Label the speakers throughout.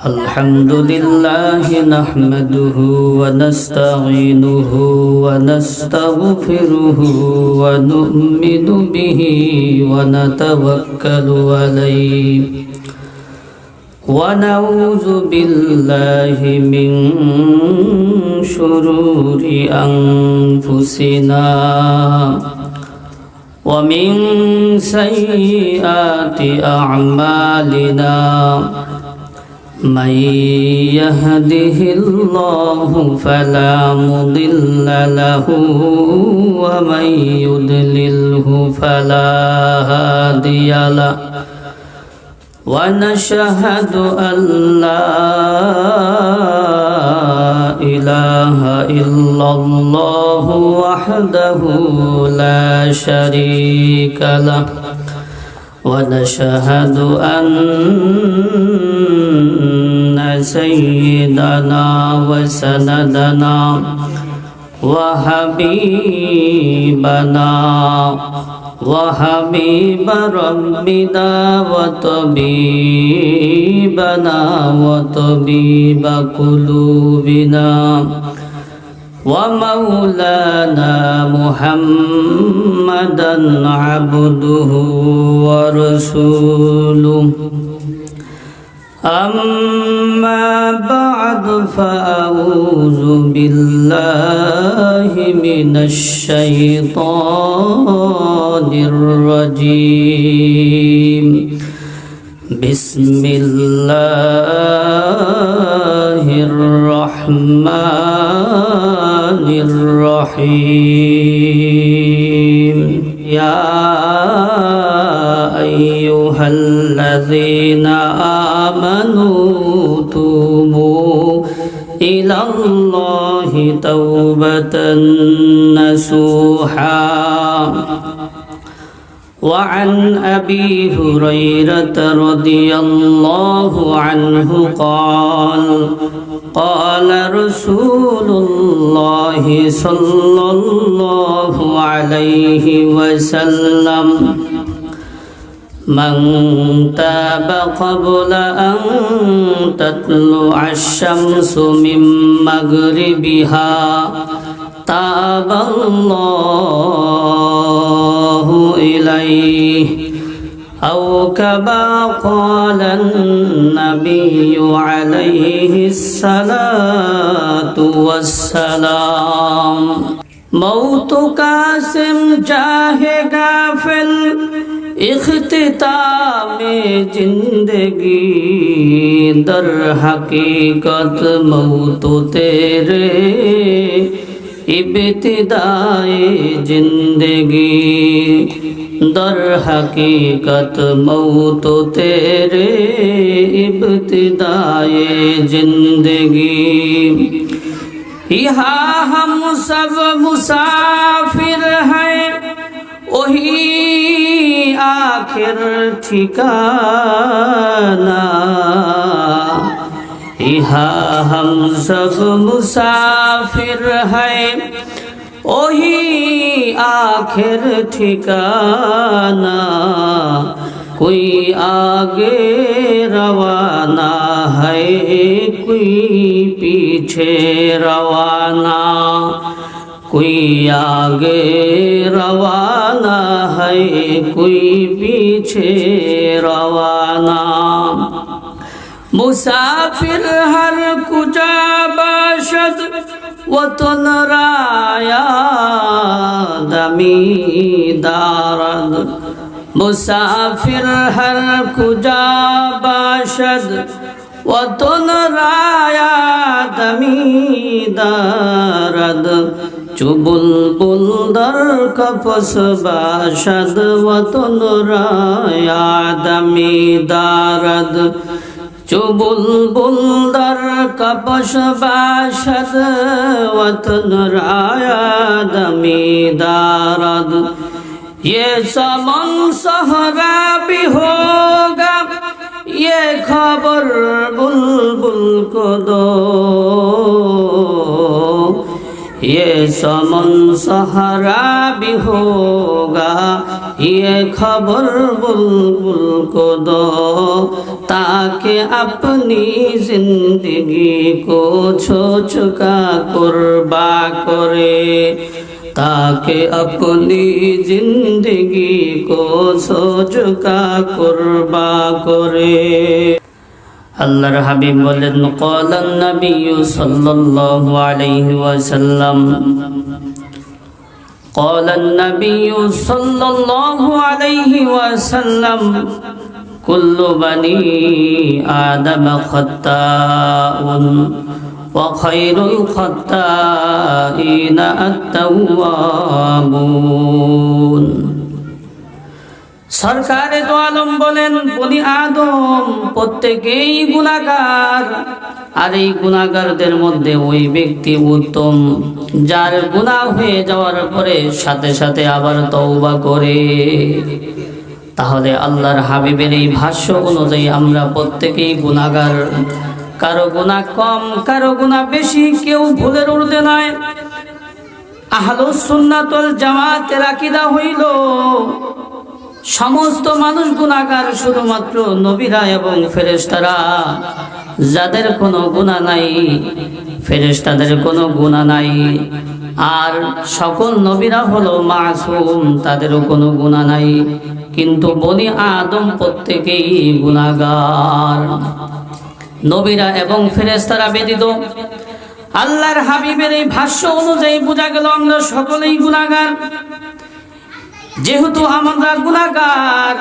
Speaker 1: الحمد لله نحمده ونستعينه ونستغفره ونؤمن به ونتوكل عليه ونعوذ بالله من شرور أنفسنا ومن سيئات أعمالنا من يهده الله فلا مضل له ومن يضلله فلا هادي له ونشهد أن لا إله إلا الله وحده لا شريك له ونشهد أن سيدنا وسندنا وحبيبنا وحبيب ربنا وطبيب قلوبنا ومولانا محمدا عبده ورسوله أما بعد فأعوذ بالله من الشيطان الرجيم بسم الله الرحمن الرحيم يا أيها الذين آمنوا توبوا إلى الله توبة نصوحا وعن أبي هريرة رضي الله عنه قال رسول الله صلى الله عليه وسلم من تاب قبل أن تطلع الشمس من مغربها تاب الله إليه أو كما قال النبي عليه الصلاة والسلام موت قاسم جاहे गाफिल इख्तिताम जिंदगी दर हकीकत मौत तेरे इब्तिदाए जिंदगी दर हकीकत मौत तेरे इब्तिदाए जिंदगी यहाँ हम सब मुसाफिर हैं वही आखिर ठिकाना यहाँ हम सब मुसाफिर हैं वही आखिर ठिकाना कोई आगे रवाना है कोई पीछे रवाना कोई आगे रवाना है कोई पीछे रवाना मुसाफिर हर कुजा बाशद वतन राया दमी दारद मुसाफिर हर कुजा बाशद वतन राया दमी दारद चुबुल बुलदर कपस बाशद वतन राया दमी दारद चुबुल बुलदर कपस बाशद वतन राया दमी दारद ये समन सहरा भी होगा ये खबर बुलबुल को दो ये समन सहारा भी होगा ये खबर बुलबुल को दो ताकि अपनी जिंदगी को छोचका कुर्बा करे, ताकि अपनी जिंदगी को छोचका कुर्बा करे। আল্লাহর হাবিব বলেন ক্বালান নবী সাল্লাল্লাহু আলাইহি ওয়াসাল্লাম ক্বালান নবী সাল্লাল্লাহু আলাইহি ওয়াসাল্লাম কুল্লু বনি আদম খাত্তাউন ওয়া খায়রুল খাত্তাইনা আত-তাওয়াবুন। সরকারে দো আলম বলেন বনি আদম প্রত্যেকেই গুনাহগার, আর এই গুনাহগারদের মধ্যে ওই ব্যক্তি উত্তম যার গুনাহ হয়ে যাওয়ার পরে সাথে সাথে আবার তওবা করে। তাহলে আল্লাহর হাবিবের এই ভাষ্য অনুযায়ী আমরা প্রত্যেকেই গুনাহগার, কারো গুনাহ কম কারো গুনাহ বেশি, কেউ ভুলের ঊর্ধ্বে নয়। আহলুস সুন্নাত ওয়াল জামাতের আকীদা হইল সমস্ত মানুষ গুনাহগার, শুধুমাত্র নবীরা এবং ফেরেশতারা যাদের কোনো গুনাহ নাই, ফেরেশতাদের কোনো গুনাহ নাই, আর সকল নবীরা হলো মাসুম, তাদেরও কোনো গুনাহ নাই। কিন্তু বনি আদম প্রত্যেকেই গুনাহগার, নবীরা এবং ফেরেশতারা ব্যতীত। আল্লাহর হাবিবের এই ভাষ্য অনুযায়ী বোঝা গেল আমরা সকলেই গুনাহগার। যেহেতু আমরা গুনাহগার,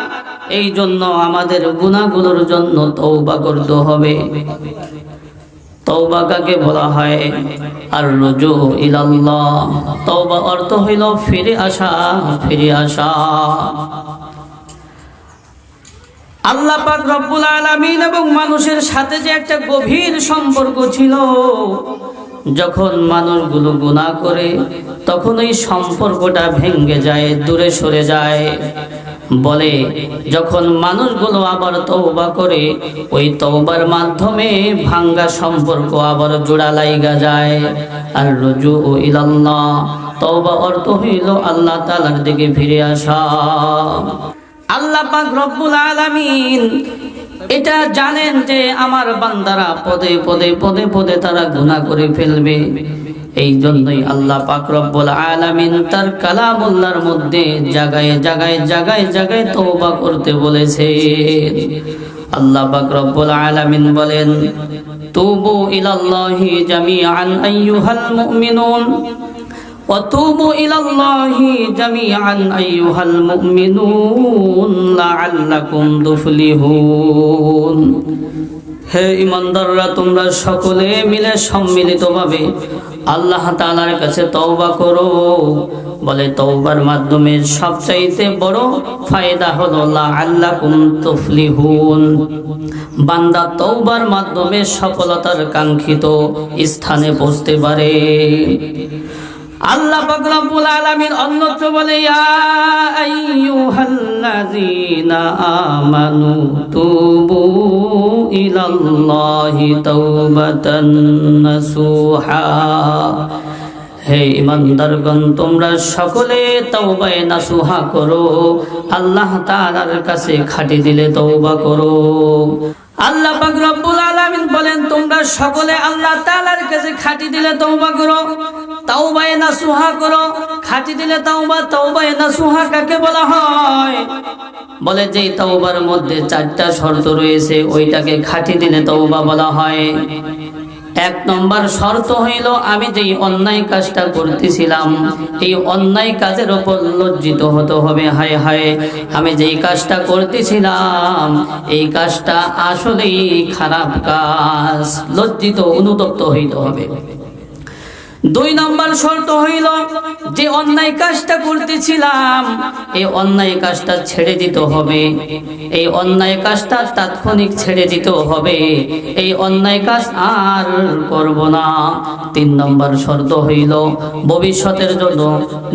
Speaker 1: এই জন্য আমাদের গুনাহগুলোর জন্য তওবা করতে হবে। তওবা কাকে বলা হয়? আর রুজু ইলাল্লাহ। তওবা অর্থ হইল ফিরে আসা, ফিরে আসা। আল্লাহ পাক রব্বুল আলামিন এবং মানুষের সাথে যে একটা গভীর সম্পর্ক ছিল, যখন মানুষগুলো গুনাহ করে তখন ওই সম্পর্কটা ভেঙে যায়, দূরে সরে যায়। বলে যখন মানুষগুলো আবার তওবা করে, ওই তওবার মাধ্যমে ভাঙ্গা সম্পর্ক আবার জোড়া লাইগা যায়। আর রুজু ইলাল্লাহ, তওবা অর্থ হইল আল্লাহ তাআলার দিকে ফিরে আসা। আল্লাহ পাক রব্বুল আলামিন এটা জানেন যে আমার বান্দারা পদে পদে পদে পদে তারা গুনাহ করে ফেলবে। এই জন্যই আল্লাহ পাক রব্বুল আলামিন তার কালামুল্লাহর মধ্যে জায়গায় জায়গায় জায়গায় জায়গায় তওবা করতে বলেছে। আল্লাহ পাক রব্বুল আলামিন বলেন তুবু ইলাল্লাহি জামিআন আইয়ুহাল মুমিনুন وَتُوبُوا إِلَى اللَّهِ جَمِيعًا أَيُّهَا الْمُؤْمِنُونَ لَعَلَّكُمْ تُفْلِحُونَ। হে ঈমানদাররা, তোমরা সকলে মিলে সম্মিলিতভাবে আল্লাহ তাআলার কাছে তওবা করো। বলে তওবার মাধ্যমে সবচাইতে বড় ফায়দা হলো লাআল্লাকুম তুফলিহুন। বান্দা তওবার মাধ্যমে সফলতার কাঙ্ক্ষিত স্থানে পৌঁছতে পারে। আল্লাহ পাক রব্বুল আলামিন অন্যত্র বলে ইয়া আইয়ুহাল্লাযীনা আমানু তুবু ইলাল্লাহি তাওবাতান নাসুহা। হে ঈমানদারগণ, তোমরা সকলে তওবায়ে নাসুহা করো, আল্লাহ তাআলার কাছে খাঁটি দিলে তওবা করো। আল্লাহ পাক রব্বুল আলামিন বলেন তোমরা সকলে আল্লাহ তাআলার কাছে খাঁটি দিলে তওবা করো, তাওবায়ে নাসুহা করো। খাঁটি দিলে তওবা, তাওবায়ে নাসুহা কাকে বলা হয়? বলে যে তওবার মধ্যে 4টা শর্ত রয়েছে, ওইটাকে খাঁটি দিলে তওবা বলা হয়। 1 নম্বর শর্ত হইল আমি যেই অন্যায় কাজটা করতেছিলাম, এই অন্যায় কাজের উপর লজ্জিত হতে হবে। হায় হায়, আমি যেই কাজটা করতেছিলাম এই কাজটা আসলেই খারাপ কাজ, লজ্জিত অনুতপ্ত হইতে হবে। 2 নম্বর শর্ত হইল যে অন্যায় কাজটা করতেছিলাম এই অন্যায় কাজটা ছেড়ে দিতে হবে, এই অন্যায় কাজটা তাৎক্ষণিক ছেড়ে দিতে হবে, এই অন্যায় কাজ আর করব না। 3 নম্বর শর্ত হইল ভবিষ্যতের জন্য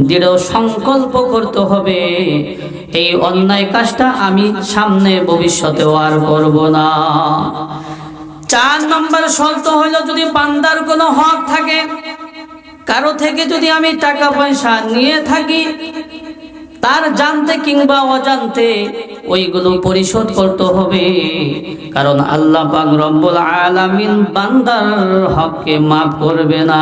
Speaker 1: দৃঢ় সংকল্প করতে হবে, এই অন্যায় কাজটা আমি সামনে ভবিষ্যতেও আর করব না। 4 নম্বর শর্ত হইল যদি বান্দার কোনো হক থাকে, কারো থেকে যদি আমি টাকা পয়সা নিয়ে থাকি, তার জানতে কিংবা অজান্তে ওইগুলো পরিশোধ করতে হবে। কারণ আল্লাহ পাক রব্বুল আলামিন বান্দার হককে মাফ করবে না।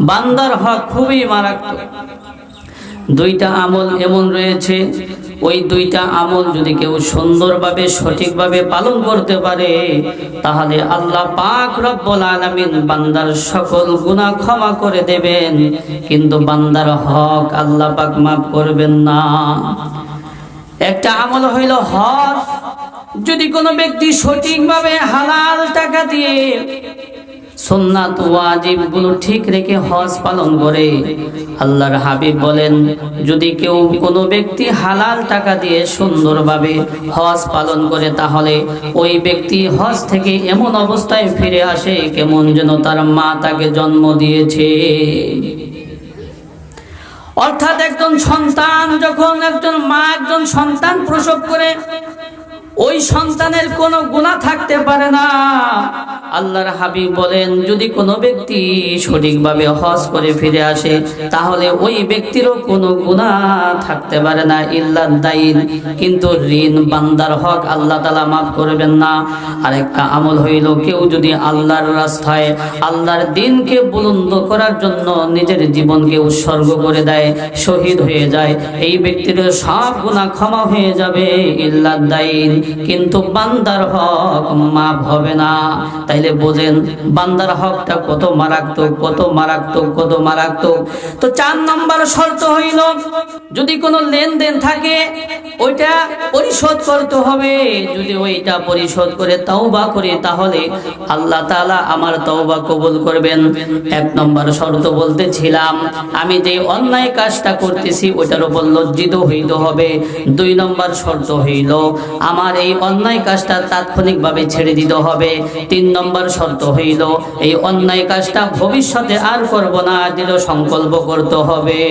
Speaker 1: বান্দার হক খুবই মারাত্মক। দুইটা আমল এমন রয়েছে, ওই দুইটা আমল যদি কেউ সুন্দরভাবে সঠিকভাবে পালন করতে পারে, তাহলে আল্লাহ পাক রব্বুল আলামিন বান্দার সকল গুনাহ ক্ষমা করে দেবেন, কিন্তু বান্দার হক আল্লাহ পাক মাফ করবেন না। একটা আমল হইল হজ। যদি কোনো ব্যক্তি সঠিকভাবে হালাল টাকা দিয়ে সুন্নাত ওয়াজিব গুলো ঠিক রেখে হজ পালন করে, আল্লাহর হাবিব বলেন, যদি কেউ কোনো ব্যক্তি হালাল টাকা দিয়ে সুন্দরভাবে হজ পালন করে, তাহলে ওই ব্যক্তি হজ থেকে এমন অবস্থায় ফিরে আসে কেমন যেন তার মা তাকে জন্ম দিয়েছে। অর্থাৎ একজন সন্তান, যখন একজন মা একজন সন্তান প্রসব করে, ওই সন্তানের কোনো গুনাহ থাকতে পারে না। আল্লাহর হাবিব বলেন, যদি কোনো ব্যক্তি সঠিকভাবে হজ করে ফিরে আসে, তাহলে ওই ব্যক্তিরও কোনো গুনাহ থাকতে পারে না, ইল্লা দাইন, কিন্তু ঋণ বান্দার হক আল্লাহ তাআলা মাফ করবেন না। আরেকটা আমল হইল, কেউ যদি আল্লাহর রাস্তায় আল্লাহর দ্বীনকে বুলন্দ করার জন্য নিজের জীবনকে উৎসর্গ করে দেয়, শহীদ হয়ে যায়, এই ব্যক্তির সব গুনাহ ক্ষমা হয়ে যাবে, ইল্লা দাইন, কিন্তু বান্দার হক মাফ হবে না। তাইলে বোঝেন বান্দার হকটা কত মারাত্মক, কত মারাত্মক, কত মারাত্মক। তো 4 নম্বর শর্ত হইল, যদি কোনো লেনদেন থাকে ওইটা পরিশোধ করতে হবে। যদি ওইটা পরিশোধ করে তওবা করি, তাহলে আল্লাহ তাআলা আমার তওবা কবুল করবেন। 1 নম্বর শর্ত বলতেছিলাম, আমি যে অন্যায় কাজটা করতেছি ওইটার উপর লজ্জিত হইতে হবে। 2 নম্বর শর্ত হইল, আমার এই অন্যায় কাজটা তাৎক্ষণিকভাবে ছেড়ে দিতে হবে। 3 নম্বর শর্ত হইল, এই অন্যায় কাজটা ভবিষ্যতে আর করব না, দৃঢ় সংকল্প করতে হবে।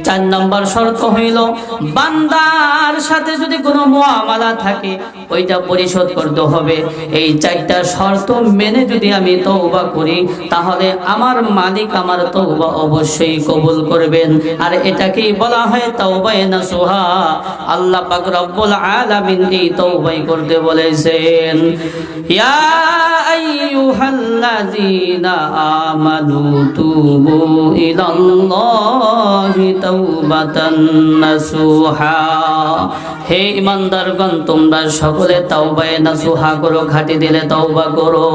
Speaker 1: 4 নম্বর শর্ত হইল, বান্দার সাথে যদি কোনো মুআমালা থাকে ওইটা পরিশোধ করতে হবে। এই 4টা শর্ত মেনে যদি আমি তওবা করি, তাহলে আমার মালিক আমার তওবা অবশ্যই কবুল করবেন। আর এটাকেই বলা হয় তাওবায়ে নাসুহা। আল্লাহ পাক রব্বুল আলামিন এই তওবাই করতে বলেছেন, ইয়া আইয়ুহাল্লাযীনা আমানু তুবু ইলাল্লাহি তাওবাতান নাসুহা। হে ঈমানদারগণ, তোমরা সকলে তাওবায়ে নাসুহা করো, খাঁটি দিলে তওবা করো।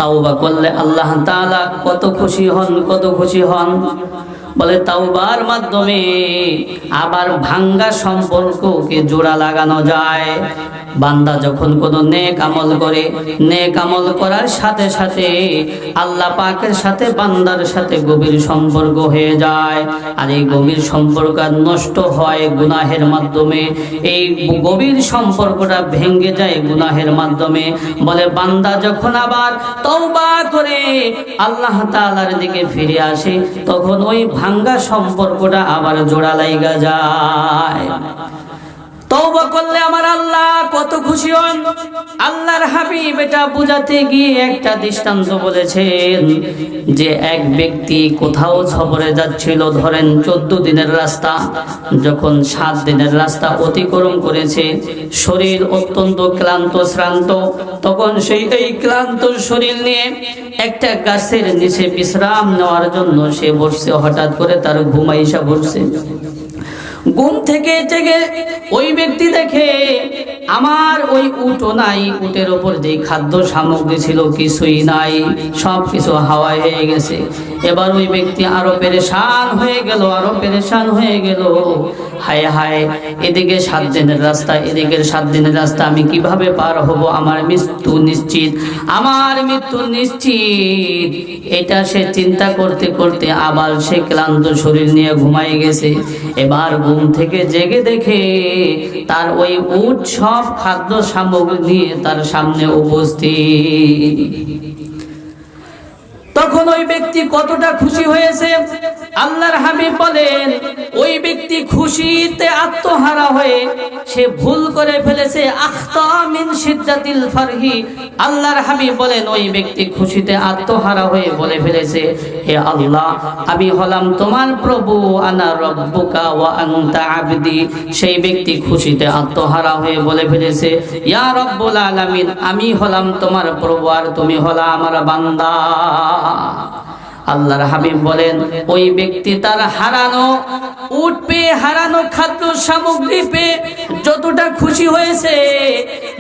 Speaker 1: তাওবা করলে আল্লাহ তাআলা কত খুশি হন, কত খুশি হন। বলে তাওবার মাধ্যমে আবার ভাঙ্গা সম্পর্ককে জোড়া লাগানো যায়। বান্দা যখন কোনো নেক আমল করে, নেক আমল করার সাথে সাথে আল্লাহ পাকের সাথে বান্দার সাথে গভীর সম্পর্ক হয়ে যায়। আর এই গভীর সম্পর্ক নষ্ট হয় গুনাহের মাধ্যমে। এই গভীর সম্পর্কটা ভেঙে যায় গুনাহের মাধ্যমে। বলে বান্দা যখন আবার তওবা করে আল্লাহ তাআলার দিকে ফিরে আসে, তখন ওই ভাঙ্গা সম্পর্কটা আবার জোড়া লাইগা যায়। তওবা করলে আমার আল্লাহ কত খুশি হন। আল্লাহর হাবিব এটা বুঝাতে গিয়ে একটা দৃষ্টান্ত বলেছেন, যে এক ব্যক্তি কোথাও সফরে যাচ্ছিল, ধরেন 14 দিনের রাস্তা, যখন 7 দিনের রাস্তা অতিক্রম করেছে, শরীর অত্যন্ত ক্লান্ত শ্রান্ত, তখন এই ক্লান্ত শরীর নিয়ে একটা গাছের নিচে বিশ্রাম নেওয়ার জন্য সে বসছে। হঠাৎ করে তার ঘুম আইসা বসছে। ঘুম থেকে জেগে ওই ব্যক্তি দেখে আমার ওই উটও নাই, উটের ওপর যে খাদ্য সামগ্রী ছিল কিছুই নাই, সব কিছু হাওয়ায় হয়ে গেছে। এবার ওই ব্যক্তি আরো পেরেশান হয়ে গেল, আরো পেরেশান হয়ে গেল। হায় হায়, এদিকে 7 দিনের রাস্তা, এদিকের 7 দিনের রাস্তা আমি কিভাবে পার হব? আমার মৃত্যু নিশ্চিত, আমার মৃত্যু নিশ্চিত। এটা সে চিন্তা করতে করতে আবার সে ক্লান্ত শরীর নিয়ে ঘুমাই গেছে। এবার ঘুম থেকে জেগে দেখে তার ওই উট সব খাদ্য সামগ্রী নিয়ে তার সামনে উপস্থিত। তখন ওই ব্যক্তি কতটা খুশি হয়েছে। আল্লাহর হাবিব বলেন, ওই ব্যক্তি খুশিতে আত্মহারা হয়ে সে সে ভুল করে ফেলেছে। আখতা মিন শিদ্দাতিল ফারহি, আল্লাহর হাবিব বলেন ওই ব্যক্তি খুশিতে আত্মহারা হয়ে বলে ফেলেছে, হে আল্লাহ, আমি হলাম তোমার প্রভু, আনা রব্বুকা ওয়া আনতা আবদি। সেই ব্যক্তি খুশিতে আত্মহারা হয়ে বলে ফেলেছে, ইয়া রব্বুল আলামিন, আমি হলাম তোমার প্রভু আর তুমি হলা আমার বান্দা। আল্লাহর হাবিব বলেন ওই ব্যক্তি তার হারানো উট পেয়ে, হারানো খাদ্য সামগ্রী পেয়ে যতটা খুশি হয়েছে,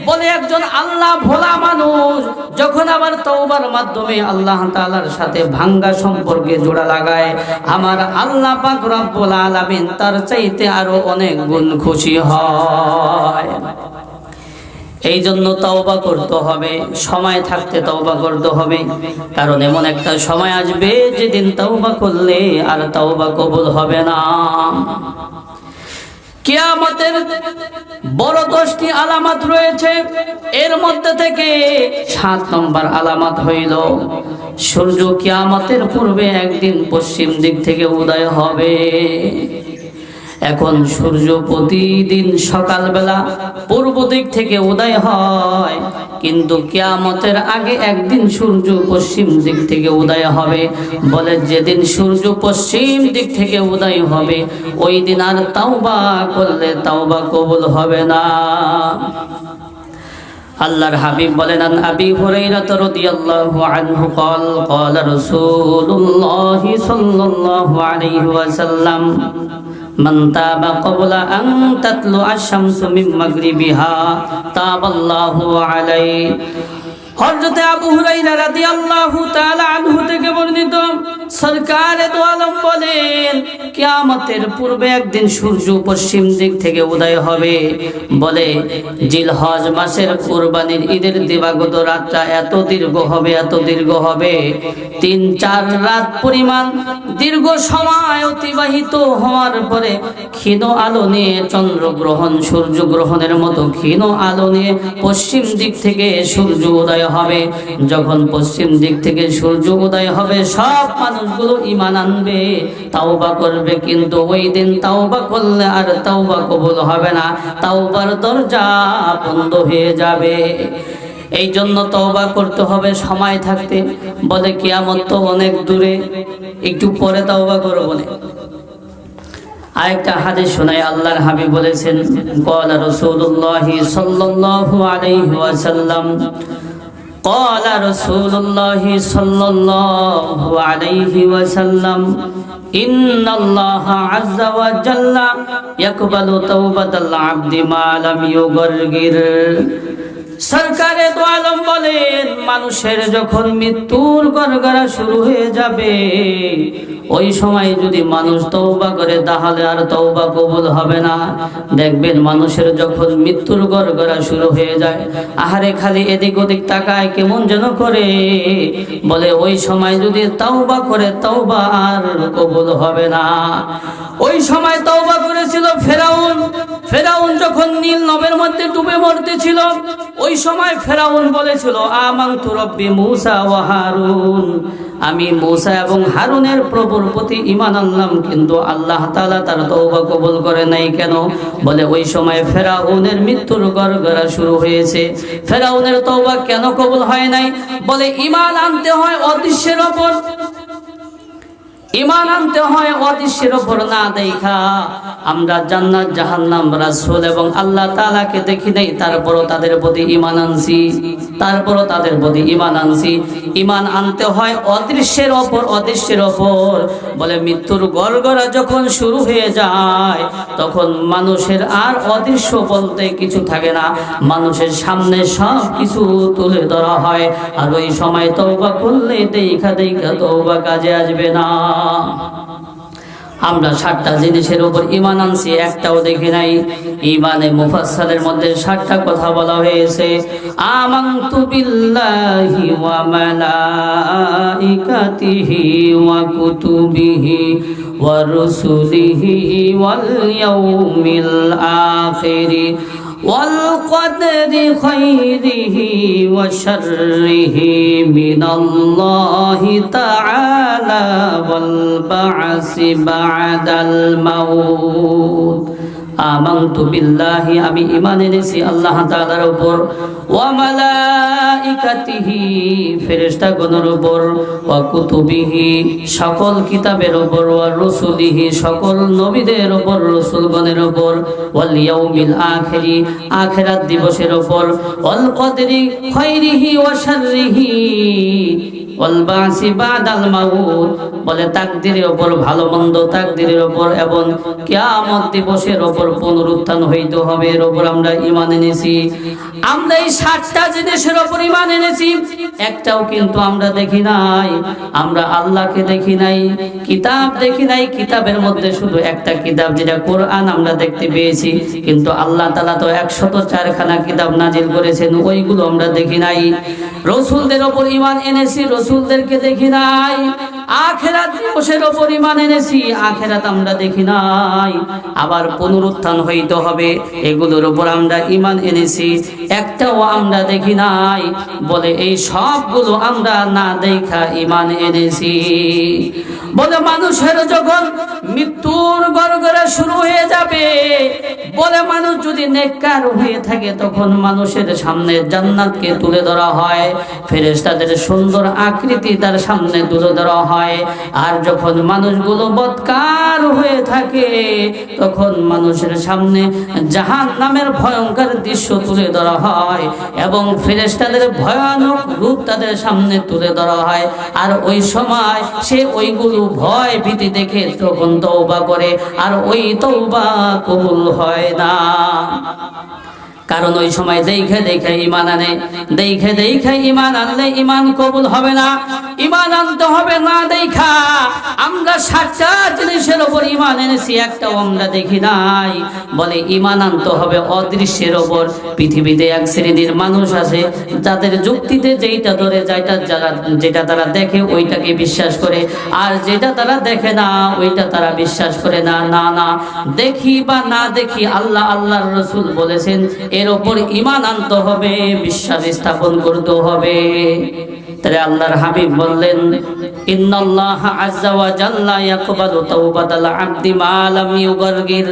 Speaker 1: বলে একজন আল্লাহ ভোলা মানুষ যখন আবার তওবার মাধ্যমে আল্লাহ তাআলার সাথে ভাঙ্গা সম্পর্কে জোড়া লাগায়, আমার আল্লাহ পাক রব্বুল আলামিন তার চাইতে আরো অনেক গুণ খুশি হয়। এই জন্য তওবা করতে হবে, সময় থাকতে তওবা করতে হবে, কারণ এমন একটা সময় আসবে যেদিন তওবা করলে আর তওবা কবুল হবে না। কিয়ামতের বড় 10টি আলামত রয়েছে, এর মধ্যে থেকে 7 নম্বর আলামত হইল সূর্য কিয়ামতের পূর্বে একদিন পশ্চিম দিক থেকে উদয় হবে। এখন সূর্য প্রতিদিন সকালবেলা পূর্ব দিক থেকে উদয় হয়, কিন্তু কিয়ামতের আগে একদিন সূর্য পশ্চিম দিক থেকে উদয় হবে। বলে যেদিন সূর্য পশ্চিম দিক থেকে উদয় হবে ওই দিন আর তাওবা করলে তাওবা কবুল হবে না। আল্লাহর হাবিব বলেন, আন আবি হুরায়রা রাদিয়াল্লাহু আনহু قال قال رسول الله صلى الله عليه وسلم من تاب قبل أن تطلع الشمس من مغربها تاب الله عليه। হযরত আবু হুরায়রা রাদিয়াল্লাহু তাআলা আনহু থেকে বর্ণিত, সরকারে দো আলম বলেন কিয়ামতের পূর্বে একদিন সূর্য পশ্চিম দিক থেকে উদয় হবে। বলে জিলহজ মাসের কুরবানির ঈদের দিবাগত রাতটা এত দীর্ঘ হবে, এত দীর্ঘ হবে, 3-4 রাত পরিমাণ দীর্ঘ সময় অতিবাহিত হওয়ার পরে ক্ষীণ আলো নিয়ে চন্দ্রগ্রহণ, সূর্যগ্রহণের মতো ক্ষীণ আলো নিয়ে পশ্চিম দিক থেকে সূর্য উদয় হবে। যখন পশ্চিম দিক থেকে সূর্য উদয় হবে সব মানুষগুলো ঈমান আনবে, তাওবা করবে, কিন্তু ওই দিন তাওবা করলে আর তাওবা কবুল হবে না, তাওবার দরজা বন্ধ হয়ে যাবে। এই জন্য তওবা করতে হবে সময় থাকতে। বলে কিয়ামত তো অনেক দূরে, একটু পরে তওবা করব না। আরেকটা হাদিস শোনায় আল্লাহর হাবিব বলেছেন, ক্বালা রাসূলুল্লাহ সাল্লাল্লাহু আলাইহি ওয়াসাল্লাম قال رسول الله صلى الله عليه وسلم إن الله عز وجل يقبل توبة العبد ما لم يغرغر। সরকারে দো আলম বলেন মানুষের যখন মৃত্যুর গড়গড়া শুরু হয়ে যাবে ওই সময় যদি মানুষ তওবা করে তাহলে আর তওবা কবুল হবে না। দেখবেন মানুষের যখন মৃত্যুর গড়গড়া শুরু হয়ে যায়, আহারে খালি এদিক ওদিক তাকায় কেমন যেন করে, বলে ওই সময় যদি তওবা করে তওবা আর কবুল হবে না। ওই সময় তওবা করেছিল ফেরাউন। ফেরাউন যখন নীল নদের মধ্যে ডুবে মরতেছিল ওই সময় ফেরাউন বলেছিল, আমানতু রব্বি মূসা ওয়া হারুন, আমি মূসা এবং হারুনের প্রভুর প্রতি ঈমান আনলাম, কিন্তু আল্লাহ তাআলা তার তওবা কবুল করে নাই। কেন? বলে ওই সময় ফেরাউনের মৃত্যুর গড়গড়া শুরু হয়েছে। ফেরাউনের তওবা কেন কবুল হয় নাই? বলে ঈমান আনতে হয় অদৃশ্যের উপর, ঈমান আনতে হয় অদৃশ্যের উপর না দেখা। আমরা জান্নাত জাহান্নাম রাসূল এবং আল্লাহ তাআলাকে দেখি নাই, তারপরও তাদের প্রতি ঈমান আনছি, তারপরও তাদের প্রতি ঈমান আনছি। ঈমান আনতে হয় অদৃশ্যের উপর, অদৃশ্যের উপর। বলে মৃত্যুর গড়গড়া যখন শুরু হয়ে যায় তখন মানুষের আর অদৃশ্য বলতে কিছু থাকে না, মানুষের সামনে সব কিছু তুলে ধরা হয়। আর ওই সময় তওবা করলে দেখা দেখা তওবা কাজে আসবে না। আমরা 7টা জিনিসের উপর ঈমান আনছি, একটাও দেখি নাই। ঈমানে মুফাসসালের মধ্যে 7টা কথা বলা হয়েছে। আমানতু বিল্লাহি ওয়া মালাইকাতিহি ওয়া কুতুবিহি ওয়া রুসুলিহি ওয়াল ইয়াউমিল আখিরি ওয়াল কদরি খাইরিহি ওয়া শাররিহি মিনাল্লাহি তাআলা ওয়াল বা'সি বা'দাল মাউত। আমানতু বিল্লাহি, আমি ঈমান এনেছি আল্লাহ তাআলার উপর, ওয়া মালাইকাতিহি, ফেরেশতাগণের উপর, ওয়া কুতুবিহি, সকল কিতাবের উপর, ওয়া রুসুলিহি, সকল নবীদের উপর, রাসূলগণের উপর, ওয়াল ইয়াউমিল আখিরি, আখিরাত দিবসের উপর, ওয়াল কদরি খায়রিহি ওয়া শাররিহি ওয়াল বাসি বাদাল মাউত, বলে তাকদীরের উপর, ভালো মন্দ তাকদীরের উপর, এবং কিয়ামত দিবসের উপর, পুনরুত্থান হইতে হবে, এর উপর আমরা ঈমান এনেছি। আমরা এই 7টা জিনিসের উপর ঈমান এনেছি, একটাও কিন্তু আমরা দেখি নাই। আমরা আল্লাহকে দেখি নাই, কিতাব দেখি নাই, কিতাবের মধ্যে শুধু একটা কিতাব যেটা কোরআন আমরা দেখতে পেয়েছি, কিন্তু আল্লাহ তাআলা তো 104খানা কিতাব নাজিল করেছেন, ওইগুলো আমরা দেখি নাই। রাসূলদের উপর ঈমান এনেছি, রাসূলদেরকে দেখি নাই। আখিরাত দিবসের উপর ঈমান এনেছি, আখিরাত আমরা দেখি নাই। আবার পুনরুত্থান হইতে হবে, এগুলোর উপর আমরা ঈমান এনেছি, একটাও আমরা দেখি নাই। বলে এই সবগুলো আমরা না দেখা ঈমান এনেছি। বলে মানুষের যখন মৃত্যুর গড়গড়া শুরু হয়ে যাবে, বলে মানুষ যদি নেককার হয়ে থাকে, তখন মানুষের সামনে জান্নাতকে তুলে ধরা হয়, ফেরেশতাদের সুন্দর আকৃতি তার সামনে তুলে ধরা হয়। আর যখন মানুষগুলো বদকার হয়ে থাকে, তখন মানুষের সামনে জাহান্নামের ভয়ঙ্কর দৃশ্য তুলে ধরা হয়, এবং ফেরেশতাদের ভয়ানক রূপ তাদের সামনে তুলে ধরা হয়। আর ওই সময় সে ওইগুলো ভয় ভীতি দেখে তখন তওবা করে, আর ওই তওবা কবুল হয় না। কারণ ওই সময় দেখে দেখে ঈমান আনে, দেখে দেখে ঈমান আনলে ঈমান কবুল হবে না। ঈমান আনতে হবে না দেখা। আমরা 7টা জিনিসের উপর ঈমান এনেছি, একটাও আমরা দেখি নাই। বলে ঈমান আনতে হবে অদৃশ্যের উপর। পৃথিবীতে এক শ্রেণীর মানুষ আছে যাদের যুক্তিতে যেটা ধরে, যেটা তারা দেখে ওইটাকে বিশ্বাস করে, আর যেটা তারা দেখে না ওইটা তারা বিশ্বাস করে না। না না, দেখি বা না দেখি, আল্লাহ আল্লাহর রাসূল বলেছেন এর উপর ঈমান আনতে হবে, বিশ্বাস স্থাপন করতে হবে। তাহলে আল্লাহর হাবিব বললেন, ইন্নাল্লাহা আযজা ওয়া জাল্লা ইয়াকবালু তাওবাতাল আবদি মা লাম ইউগারগির।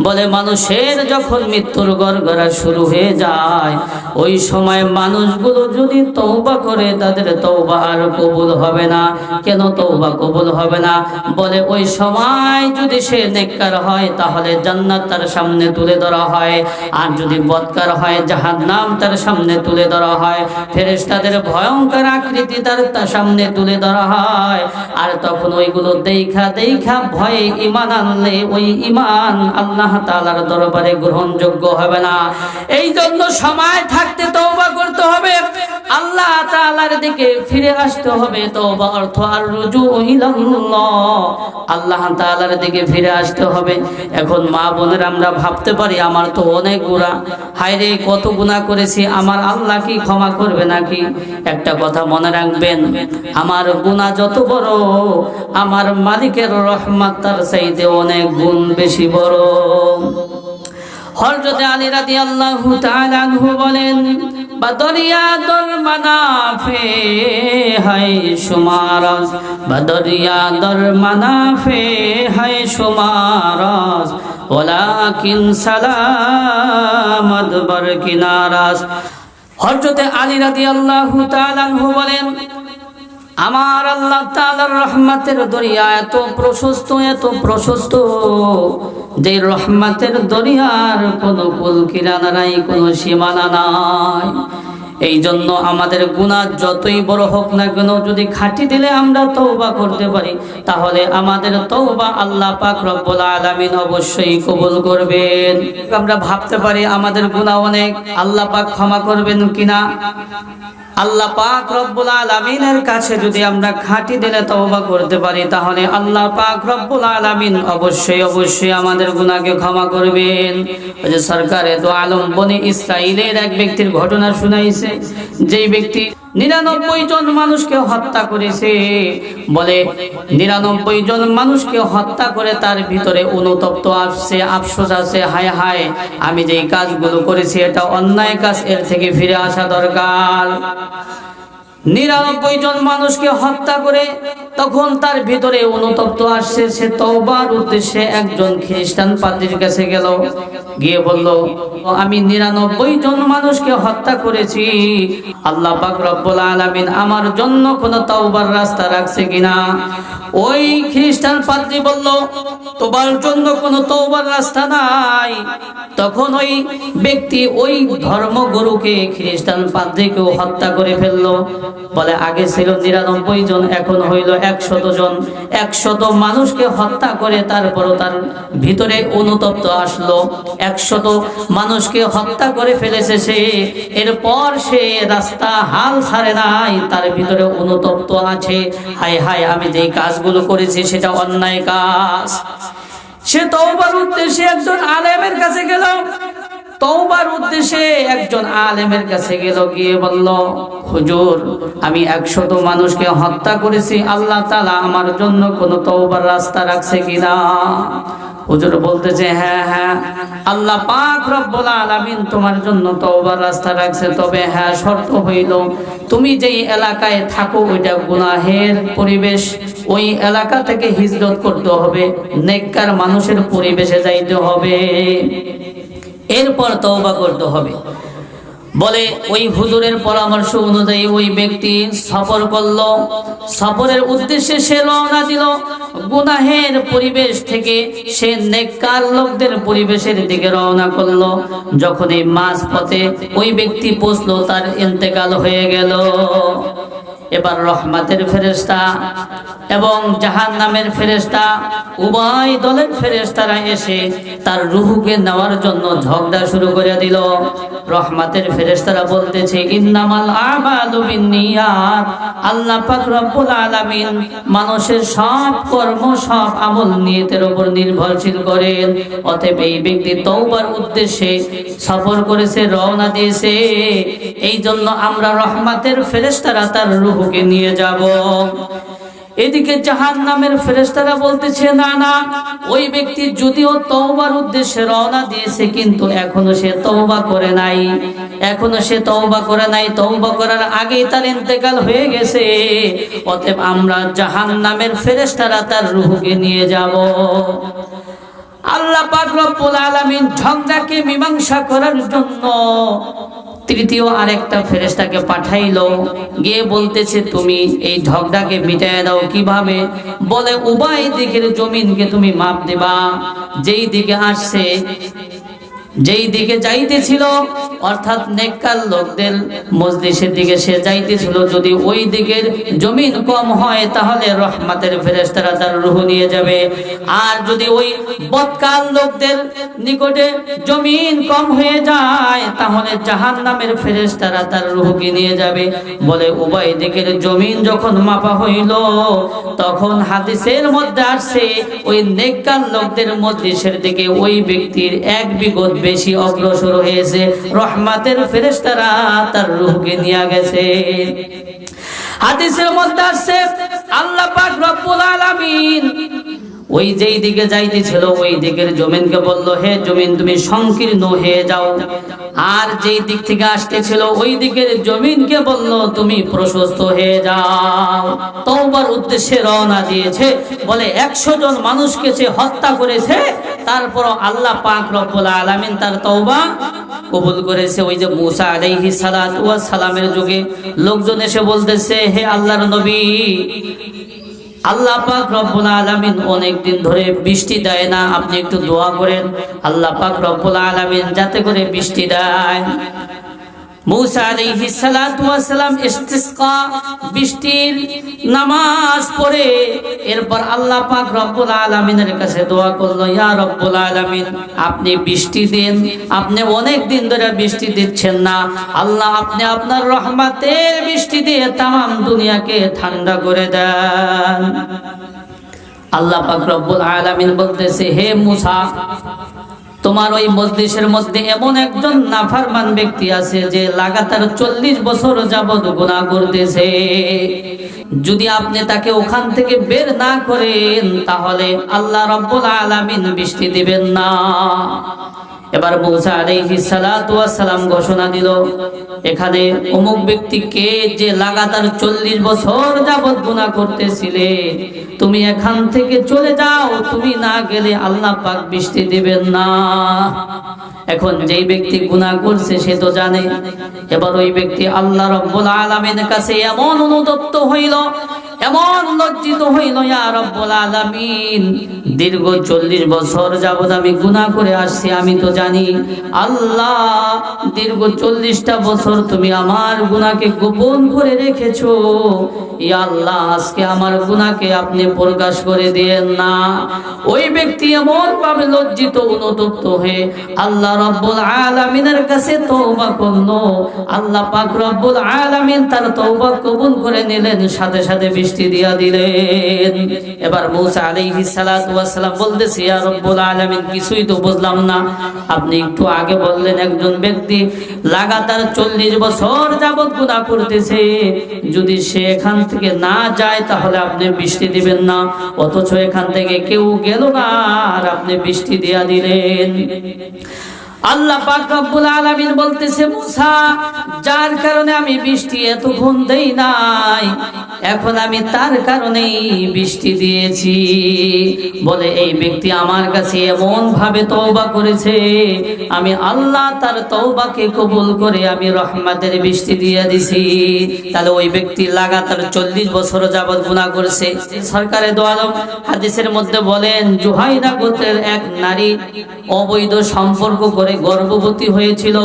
Speaker 1: বলে মানুষের যখন মৃত্যুর গড়গড়া শুরু হয়ে যায়, ওই সময় মানুষগুলো যদি তওবা করে, তাদের তওবা আর কবুল হবে না। কেন তওবা কবুল হবে না? বলে ওই সময় যদি সে নেককার হয়, তাহলে জান্নাত তার সামনে তুলে ধরা হয়, আর যদি বদকার হয়, জাহান্নাম তার সামনে তুলে ধরা হয়, ফেরেশতাদের ভয়ঙ্কর আকৃতি তার সামনে তুলে ধরা হয়। আর তখন ওইগুলো দেখা দেখা ভয়ে ঈমান আনলে ওই ঈমান আল্লাহ তাআলার দরবারে গ্রহণযোগ্য হবে না। এই জন্য সময় থাকতে তওবা করতে হবে, আল্লাহ তাআলার দিকে ফিরে আসতে হবে। তওবা অর্থ আর রুজু ইলাল্লাহ, আল্লাহ তাআলার দিকে ফিরে আসতে হবে। এখন মা বোনের আমরা ভাবতে পারি আমার তো অনেক গুনাহ, হায় রে কত গুনাহ করেছি, আমার আল্লাহ কি ক্ষমা করবে নাকি? একটা কথা মনে রাখবেন, আমার গুনাহ যত বড়, আমার মালিকের রহমত তার চাইতে অনেক গুণ বেশি বড়। হযরত আলী রাদিয়াল্লাহু তাআলা আনহু বলেন, বদরিয়া দর মানাফে হায় শুমারাস, বদরিয়া দর মানাফে হায় শুমারাস, ওয়ালাকিন সালামত বর কিনারাস। হযরত আলী রাদিয়াল্লাহু তাআলা আনহু বলেন, আমার আল্লাহ তাআলার রহমতের দরিয়া এত প্রশস্ত যে রহমতের দরিয়ার কোনো কুল কিনারা নাই, কোনো সীমানা নাই। এই জন্য আমাদের গুনাহ যতই বড় হোক না কেন, যদি খাঁটি দিলে আমরা তওবা করতে পারি, তাহলে আমাদের তওবা আল্লাহ পাক রব্বুল আলামিন অবশ্যই কবুল করবেন। আমরা ভাবতে পারি আমাদের গুনাহ অনেক, আল্লাহ পাক ক্ষমা করবেন কিনা। আল্লাহ পাক রব্বুল আলামিনের কাছে যদি আমরা খাঁটি দিলে তওবা করতে পারি, তাহলে আল্লাহ পাক রব্বুল আলামিন অবশ্যই আমাদের গুনাহকে ক্ষমা করবেন। ওই যে সরকারে তো আলম বনি ইসরাইলের এক ব্যক্তির ঘটনা শুনাইছে, যেই ব্যক্তি 99 জন মানুষকে হত্যা করেছে। বলে 99 জন মানুষকে হত্যা করে তার ভিতরে অনুতপ্ত আসছে, আফসোস আছে, হায় হায় আমি যেই কাজগুলো করেছি এটা অন্যায় কাজ, এর থেকে ফিরে আসা দরকার। 99 জন মানুষকে হত্যা করে তখন তার ভিতরে অনুতপ্ত আসছে। সে তওবার উদ্দেশ্যে একজন খ্রিস্টান পাদ্রীর কাছে গেল, গিয়ে বলল, আমি 99 জন মানুষকে হত্যা করেছি, আল্লাহ পাক রব্বুল আলামিন আমার জন্য কোনো তওবার রাস্তা রাখছে কিনা। ওই খ্রিস্টান পাদ্রী বলল, তোমার জন্য কোনো তওবার রাস্তা নাই। তখন ওই ব্যক্তি ওই ধর্মগুরুকে, খ্রিস্টান পাদ্রীকেও হত্যা করে ফেললো। বলে আগে ছিল 99 জন, এখন হইল 100 জন। 100 মানুষকে হত্যা করে তারপরও তার ভিতরে অনুতপ্ত আসলো। 100 মানুষকে হত্যা করে ফেলেছে সে, এরপর সে রাস্তা হাল ছাড়ে নাই, তার ভিতরে অনুতপ্ত আছে, হায় হায় আমি যেই কাজগুলো করেছি সেটা অন্যায় কাজ। সে তওবার উদ্দেশ্যে একজন আলেমের কাছে গেল, তওবার উদ্দেশ্যে একজন আলেমের কাছে গেল, গিয়ে বলল, হুজুর আমি 100 মানুষকে হত্যা করেছি, আল্লাহ তাআলা আমার জন্য কোনো তওবার রাস্তা রাখছে কিনা। হুজুর বলতেছে, হ্যাঁ হ্যাঁ আল্লাহ পাক রব্বুল আলামিন তোমার জন্য তওবার রাস্তা রাখছে, তবে হ্যাঁ শর্ত হইল তুমি যেই এলাকায় থাকো ওইটা গুনাহের পরিবেশ, ওই এলাকা থেকে হিজরত করতে হবে, নেককার মানুষের পরিবেশে যাইতে হবে, এরপর তওবা করতে হবে। বলে ওই হুজুরের পরামর্শ অনুযায়ী ওই ব্যক্তি সফর করলো। সফরের উদ্দেশ্যে সে রওনা দিল। গুনাহের পরিবেশ থেকে সে নেককার লোকদের পরিবেশের দিকে রওনা করলো। যখন এই মাঝ পথে ওই ব্যক্তি পৌঁছলো, তার ইন্তেকাল হয়ে গেল। এবার রহমতের ফেরেশতা এবং জাহান্নামের ফেরেশতা, উভয় দলের ফেরেশতারা এসে তার রূহকে নেওয়ার জন্য ঝগড়া শুরু করে দিল। রহমতের ফেরেশতারা বলতেছে, ইন্নামাল আমালু বিন্নিয়াত, আল্লাহ পাক রব্বুল আলামিন মানুষের সব কর্ম, সব আমল নিয়তের উপর নির্ভরশীল করেন। অতএব এই ব্যক্তি তওবার উদ্দেশ্যে সফর করেছে, রওনা দিয়েছে, এই জন্য আমরা রহমতের ফেরেশতারা তার রূহকে নিয়ে যাব। এদিকে জাহান্নামের ফেরেশতারা বলতেছে, না না, ওই ব্যক্তি যদিও তওবার উদ্দেশ্যে রওনা দিয়েছে কিন্তু এখনো সে তওবা করে নাই, এখনো সে তওবা করে নাই, তওবা করার আগেই তার ইন্তেকাল হয়ে গেছে। অতএব আমরা জাহান্নামের ফেরেশতারা তার রূহকে নিয়ে যাব। আল্লাহ পাক রব্বুল আলামিন ঝগড়াকে মীমাংসা করার জন্য তৃতীয় আরেকটা ফেরেশতাকে পাঠাইলো, গিয়ে বলতেছে, তুমি এই ঝগড়াকে মিটায় দাও। কিভাবে? বলে উভয় দিকের জমিনকে তুমি মাপ দেবা। যেই দিকে আসছে, যেই দিকে যাইতেছিল, অর্থাৎ নেককার লোকদের মজলিসের দিকে সে যাইতেছিল, যদি ওই দিকের জমিন কম হয় তাহলে রহমতের ফেরেশতারা তার রূহ নিয়ে যাবে। আর যদি ওই বদকার লোকদের নিকটে জমিন কম হয়ে যায় তাহলে জাহান্নামের ফেরেশতারা তার রূহকে নিয়ে যাবে। বলে উভয় দিকের জমিন যখন মাপা হইল, তখন হাদিসের মধ্যে আসছে ওই নেককার লোকদের মজলিসের দিকে ওই ব্যক্তির 1 বিঘত বেশি অগ্রসর হয়েছে, রহমতের ফেরেশতারা তার রূহকে নিয়ে গেছে। হাদিসের মধ্যে আসছে আল্লাহ পাক রব্বুল আলামিন ওই যেই দিকে যাইতেছিল ওই দিকের জমিনকে বলল, হে জমিন তুমি সংকীর্ণ হয়ে যাও। আর যেই দিক থেকে আসতেছিল ওই দিকের জমিনকে বলল, তুমি প্রশস্ত হয়ে যাও। তওবার উদ্দেশ্যে রওনা দিয়েছে। বলে 100 জন মানুষকে সে হত্যা করেছে, তারপর আল্লাহ পাক রব্বুল আলামিন তার তওবা কবুল করেছে। ওই যে মুসা আলাইহিস সালাতু ওয়াস সালামের যুগে লোকজন এসে বলতেছে, হে আল্লাহর নবী, আল্লাহ পাক রব্বুল আলামিন অনেক দিন ধরে বৃষ্টি দেয় না, আপনি একটু দোয়া করেন আল্লাহ পাক রব্বুল আলামিন যাতে করে বৃষ্টি দেয়। মুসা আলাইহিস সালাতু ওয়াস সালাম ইস্তিসকা, বৃষ্টির নামাজ পড়ে এরপর আল্লাহ পাক রব্বুল আলামিনের কাছে দোয়া করলো, ইয়া রব্বুল আলামিন আপনি বৃষ্টি দিন, আপনি অনেক দিন ধরে বৃষ্টি দিচ্ছেন না, আল্লাহ আপনি আপনার রহমতের বৃষ্টি দিয়ে তামাম দুনিয়াকে ঠান্ডা করে দেন। আল্লাহ পাক রব্বুল আলামিন বলতেছে, হে মুসা, তোমার ওই মজলিসের মধ্যে এমন একজন নাফরমান ব্যক্তি আছে যে লাগাতার 40 বছর যাবত গুনাহ করতেছে। যদি আপনি তাকে ওখান থেকে বের না করেন তাহলে আল্লাহ রাব্বুল আলামিন বৃষ্টি দিবেন না। এবার মুসা আলাইহিস সালাতু ওয়াস সালাম ঘোষণা দিল, এখানে অমুক ব্যক্তিকে যে লাগাতার 40 বছর যাবত গুনাহ করতেছিলে, তুমি এখান থেকে চলে যাও, তুমি না গেলে আল্লাহ পাক বৃষ্টি দিবেন না। এখন যেই ব্যক্তি গুনাহ করছে সে তো জানে। এবার ওই ব্যক্তি আল্লাহ রাব্বুল আলামিনের কাছে এমন অনুতপ্ত হইল, এমন লজ্জিত হইল, ইয়া রাব্বুল আলামিন, দীর্ঘ 40 বছর যাবত আমি গুনাহ করে আসছি, আমি তো জানি আল্লাহ দীর্ঘ 40টা বছর তুমি আমার গুনাহকে গোপন করে রেখেছো। ইয়া আল্লাহ, আজকে আমার গুনাহকে আপনি প্রকাশ করে দিয়েন না। ওই ব্যক্তি এমন ভাবে লজ্জিত অনুতপ্ত হয়ে আল্লাহ রাব্বুল আলামিনের কাছে তওবা করলো। আল্লাহ পাক রব্বুল আলামিন তার তওবা কবুল করে নিলেন, সাথে সাথে বৃষ্টি দিয়া দিলেন। এবার মুসা আলাইহিস সালাতু ওয়াস সালাম বলতেছে, ইয়া রব্বুল আলামিন, কিছুই তো বুঝলাম না। আপনি একটু আগে বললেন একজন ব্যক্তি লাগাতার 40 বছর যাবত গুনাহ করতেছে, যদি সে এখান থেকে না যায় তাহলে আপনি বৃষ্টি দিবেন না, অথচ এখান থেকে কেউ গেল না আর আপনি বৃষ্টি দিয়া দিলেন। আল্লাহ পাক রব্বুল আলামিন বলতেছে, মুসা, যার কারণে আমি বৃষ্টি এতক্ষণ দেই নাই, এখন আমি তার কারণেই বৃষ্টি দিয়েছি। বলে এই ব্যক্তি আমার কাছে এমন ভাবে তওবা করেছে, আমি আল্লাহ তার তওবাকে কবুল করে আমি রহমতের বৃষ্টি দিয়ে দিছি। তাহলে ওই ব্যক্তি লাগাতার 40 বছর যাবত গুনাহ করেছে। সরকারে দো আলম হাদিসের মধ্যে বলেন, জুহাইনা গোত্রের এক নারী অবৈধ সম্পর্ক করে গর্ভবতী হয়েছিল,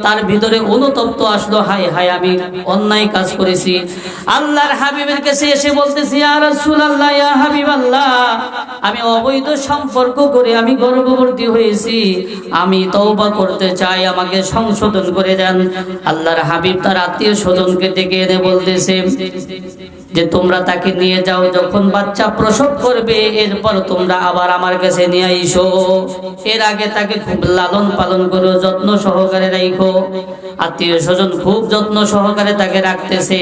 Speaker 1: তার ভিতরে অনুতপ্ত আসলো, হায় হায় আমি অন্যায় কাজ করেছি। আল্লাহর হাবিবের কাছে এসে বলতেছি, ইয়া রাসূলুল্লাহ, ইয়া হাবিবাল্লাহ, আমি অবৈধ সম্পর্ক করে আমি গর্ভবতী হয়েছি, আমি তওবা করতে চাই, আমাকে সংশোধন করে দেন। আল্লাহর হাবিব তার আত্মীয় স্বজনকে ডেকে এনে বলতেছে যে তোমরা তাকে নিয়ে যাও, যখন বাচ্চা প্রসব করবে এরপর তোমরা আবার আমার কাছে নিয়ে আইসো, এর আগে তাকে খুব লালন পালন করো, যত্ন সহকারে রাখো। আত্মীয় স্বজন খুব যত্ন সহকারে তাকে রাখতেছে।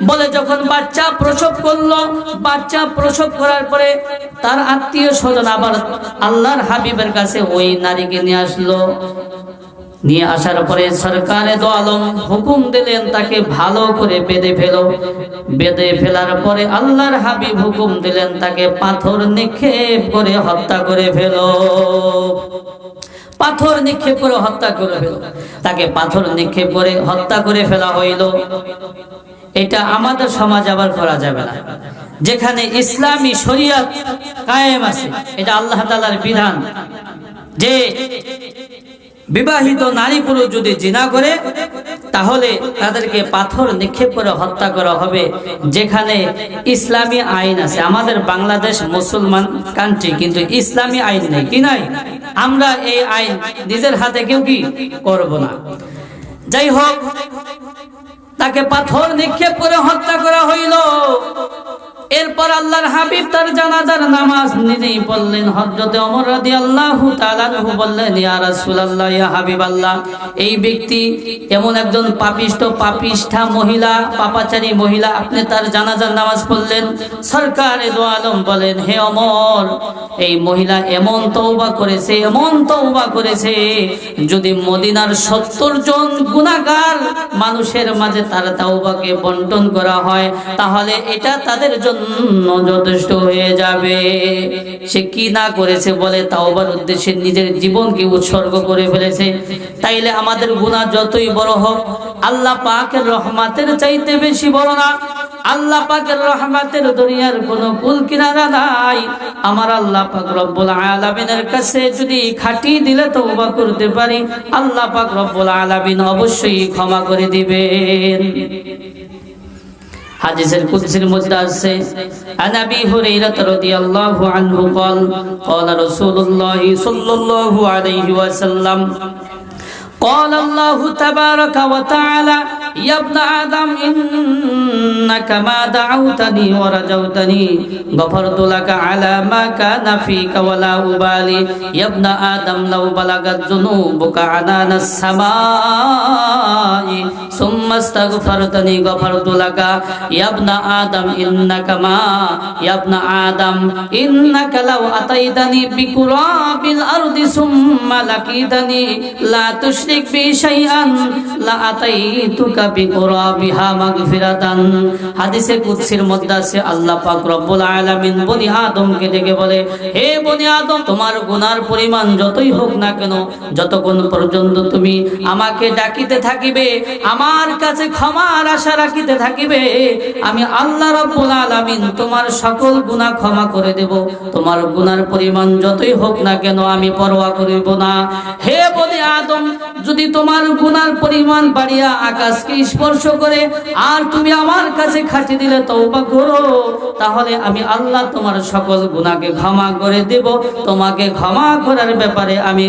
Speaker 1: বলে যখন বাচ্চা প্রসব করলো, বাচ্চা প্রসব করার পরে তার আত্মীয় স্বজন আবার আল্লাহর হাবিবের কাছে ওই নারীকে নিয়ে আসলো। নিয়ে আসার পরে সরকারে দো আলম হুকুম দিলেন, তাকে ভালো করে বেঁধে ফেলো। বেঁধে ফেলার পরে আল্লাহর হাবিব হুকুম দিলেন, তাকে পাথর নিক্ষেপ করে হত্যা করে ফেলো। পাথর নিক্ষেপ করে হত্যা করে ফেলো। তাকে পাথর নিক্ষেপ করে হত্যা করে ফেলা হইল। এটা আমাদের সমাজ আবার করা যাবে না, যেখানে ইসলামী শরিয়ত কায়েম আছে। এটা আল্লাহ তাআলার বিধান যে বিবাহিত নারী পুরুষ যদি জিনা করে তাহলে তাদেরকে পাথর নিক্ষেপ করে হত্যা করা হবে, যেখানে ইসলামী আইন আছে। আমাদের বাংলাদেশ মুসলমান কান্ট্রি, কিন্তু ইসলামী আইন নেই, কি নাই? আমরা এই আইন নিজের হাতে কেউ কি করব না। যাই হোক, তাকে পাথর নিক্ষেপ করে হত্যা করা হইল। এরপর আল্লাহর হাবিব তার জানাজার নামাজ নিজেই পড়লেন। হযরত ওমর রাদিয়াল্লাহু তাআলা আনহু বললেন, ইয়া রাসূলুল্লাহ, ইয়া হাবিবাল্লাহ, এই ব্যক্তি এমন একজন পাপিষ্ঠা মহিলা, পাপাচারী মহিলা, আপনি তার জানাজার নামাজ পড়লেন। সরকারে দো আলম বলেন, হে ওমর, এই মহিলা এমন তওবা করেছে, এমন তওবা করেছে, যদি মদিনার 70 জন গুনাহগার মানুষের মাঝে তার তওবাকে বন্টন করা হয় তাহলে এটা তাদের জন্য যথেষ্ট হয়ে যাবে। সে কি না করেছে বলে তাওবার উদ্দেশ্যে নিজের জীবনকে উৎসর্গ করে ফেলেছে। তাইলে আমাদের গুনাহ যতই বড় হোক, আল্লাহ পাকের রহমতের চাইতে বেশি বড় না। আল্লাহ পাকের রহমতের দুনিয়ার কোনো কুল কিনারা নাই। আমার আল্লাহ পাক রব্বুল আলামিনের কাছে যদি খাঁটি দিলে তওবা করতে পারি, আল্লাহ পাক রব্বুল আলামিন অবশ্যই ক্ষমা করে দিবেন। হাদিসের কুদসির মধ্যে আছে, আন আবি হুরায়রা রাদিয়াল্লাহু আনহু قال قال رسول الله صلى الله عليه وسلم قال الله تبارك وتعالى ইয়া ইবনা আদম ইন্নাকা মা দাউতানি ওয়া রাজাউতানি গফরতু লাকা আলা মা কানা ফিকা ওয়া লা উবালি ইয়া ইবনা আদম লাউ বালাগাত যুনুবুকা আনানাস সামাই সুম্মা আস্তাগফারতানি গফরতু লাকা ইয়া ইবনা আদম ইন্নাকা লাউ আতাইতানি বিকুরাবিল আরদি সুম্মা লাকিতানি লা তুশরিক বি শাইআন লা আতাইতুকা বিকুরাবিহা মাগফিরাতান। হাদিসে কুদসির মধ্যে আছে আল্লাহ পাক রব্বুল আলামিন বনি আদমকে ডেকে বলে, হে বনি আদম, তোমার গুনার পরিমাণ যতই হোক না কেন, যতক্ষণ পর্যন্ত তুমি আমাকে ডাকিতে থাকিবে, আমার কাছে ক্ষমার আশা রাখিতে থাকিবে, আমি আল্লাহ রাব্বুল আলামিন তোমার সকল গুনাহ ক্ষমা করে দেব। তোমার গুনার পরিমাণ যতই হোক না কেন আমি পরোয়া করিব না। হে বনি আদম, যদি তোমার গুনার পরিমাণ বাড়িয়া আকাশকে স্পর্শ করে আর তুমি আমার কাছে খাঁটি দিলে তওবা করো, তাহলে আমি আল্লাহ তোমার সকল গুনাহকে ক্ষমা করে দেব। তোমাকে ক্ষমা করার ব্যাপারে আমি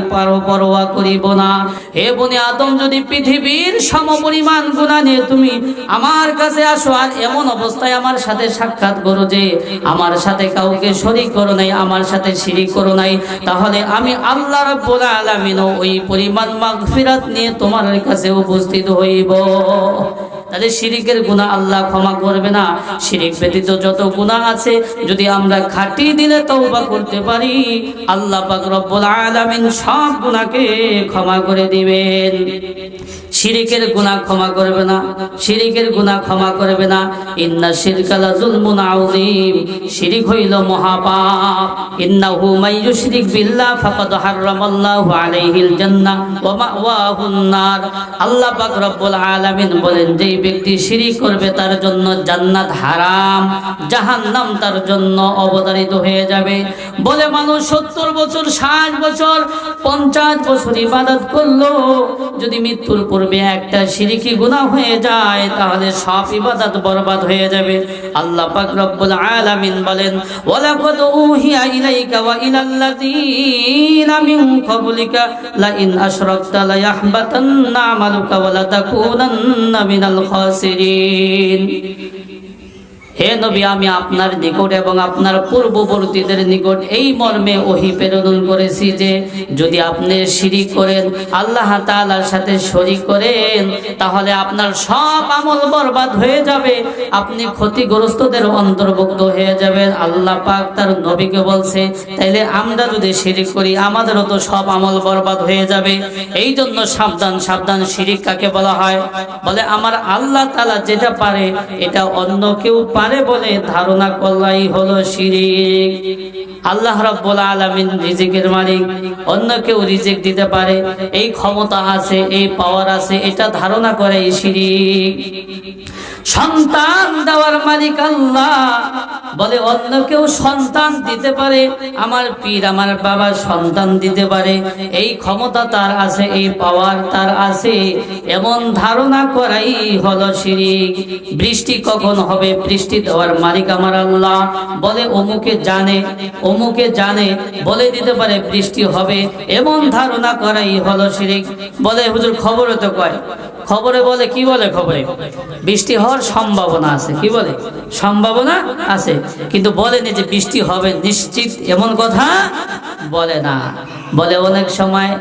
Speaker 1: পরোয়া করিব না। হে বনি আদম, যদি পৃথিবীর সমপরিমাণ গুনাহ নিয়ে তুমি আমার কাছে আসো আর এমন অবস্থায় আমার সাথে সাক্ষাৎ করো যে আমার সাথে কাউকে শরীক করো নাই, আমার সাথে শিরিক করো নাই, তাহলে আমি আল্লাহ রাব্বুল আলামিন ওই পরিমাণ মাগফিরাত নিয়ে তোমার কাছে উপস্থিত হইব। তাহলে শিরিকের গুনাহ আল্লাহ ক্ষমা করবে না। শিরিক ব্যতীত যত গুনাহ আছে যদি আমরা খাঁটি দিলে তওবা করতে পারি, আল্লাহ পাক রব্বুল আলামিন সব গুনাহকে ক্ষমা করে দিবেন। শিরিকের গুনাহ ক্ষমা করবে না, শিরিকের গুনাহ ক্ষমা করবে না। ইন্না শিরকা লা যুলমুন আযীম, শিরিক হইল মহাপাপ। ইন্নাহু মান ইউশরিক বিল্লাহ ফাকাদ হারামাল্লাহু আলাইহিল জান্নাহ ওয়া মাওয়াহুন নার। আল্লাহ পাক রব্বুল আলামিন বলেন, যেই ব্যক্তি শিরিক করবে তার জন্য জান্নাত হারাম, জাহান্নাম তার জন্য অবধারিত হয়ে যাবে। বলে মানুষ 70 বছর, 60 বছর, 50 বছর ইবাদত করলো, যদি মৃত্যুর পূর্বে একটা শিরকি গুনাহ হয়ে যায় তাহলে সব ইবাদত বরবাদ হয়ে যাবে। আল্লাহ পাক রব্বুল আলামিন বলেন, ওয়ালাকাদ উহিয়া ইলাইকা ওয়া ইলাল্লাযীনা মিন ক্বাবলিকা লা ইন আশরাকতা লা ইয়াহবাতান্না আমালুকা ওয়া লা তাকুনান্না মিনাল খাসিরিন। হে নবী, আমি আপনার নিকট এবং আপনার পূর্ববর্তীদের নিকট এই মর্মে ওহী প্রেরণ করেছি যে যদি আপনি শিরিক করেন, আল্লাহ তাআলার সাথে শরীক করেন, তাহলে আপনার সব আমল বরবাদ হয়ে যাবে, আপনি ক্ষতিগ্রস্তদের অন্তর্ভুক্ত হয়ে যাবেন। আল্লাহ পাক তার নবীকে বলছে, তাইলে আমরা যদি শিরিক করি আমাদেরও তো সব আমল বরবাদ হয়ে যাবে। এই জন্য সাবধান, সাবধান। শিরিক কাকে বলা হয়? বলে আমার আল্লাহ তাআলা যেটা পারে এটা অন্য কেউ পারে বলে ধারণা করলাই হলো শিরিক। আল্লাহ রাব্বুল আলামিন রিজিকের মালিক, অন্য কেউ রিজিক দিতে পারে, এই ক্ষমতা আছে, এই পাওয়ার আছে, এটা ধারণা করে শিরিক। সন্তান দেওয়ার মালিক আল্লাহ, বলে অন্য কেউ সন্তান দিতে পারে, আমার পীর আমার বাবা সন্তান দিতে পারে, এই ক্ষমতা তার আছে, এই পাওয়ার তার আছে, এমন ধারণা করাই হলো শিরিক। বৃষ্টি কখন হবে? বৃষ্টি দেওয়ার মালিক আমার আল্লাহ, বলে অমুকে জানে, অমুকে জানে, বলে দিতে পারে বৃষ্টি হবে, এমন ধারণা করাই হলো শিরিক। বলে হুজুর খবরে তো কয়, খবরে বলে কি বলে? খবরে বৃষ্টি হওয়ার সম্ভাবনা আছে, কি বলে? সম্ভাবনা আছে, কিন্তু বলেনি যে বৃষ্টি হবে নিশ্চিত, এমন কথা বলে না। বলে অনেক সময়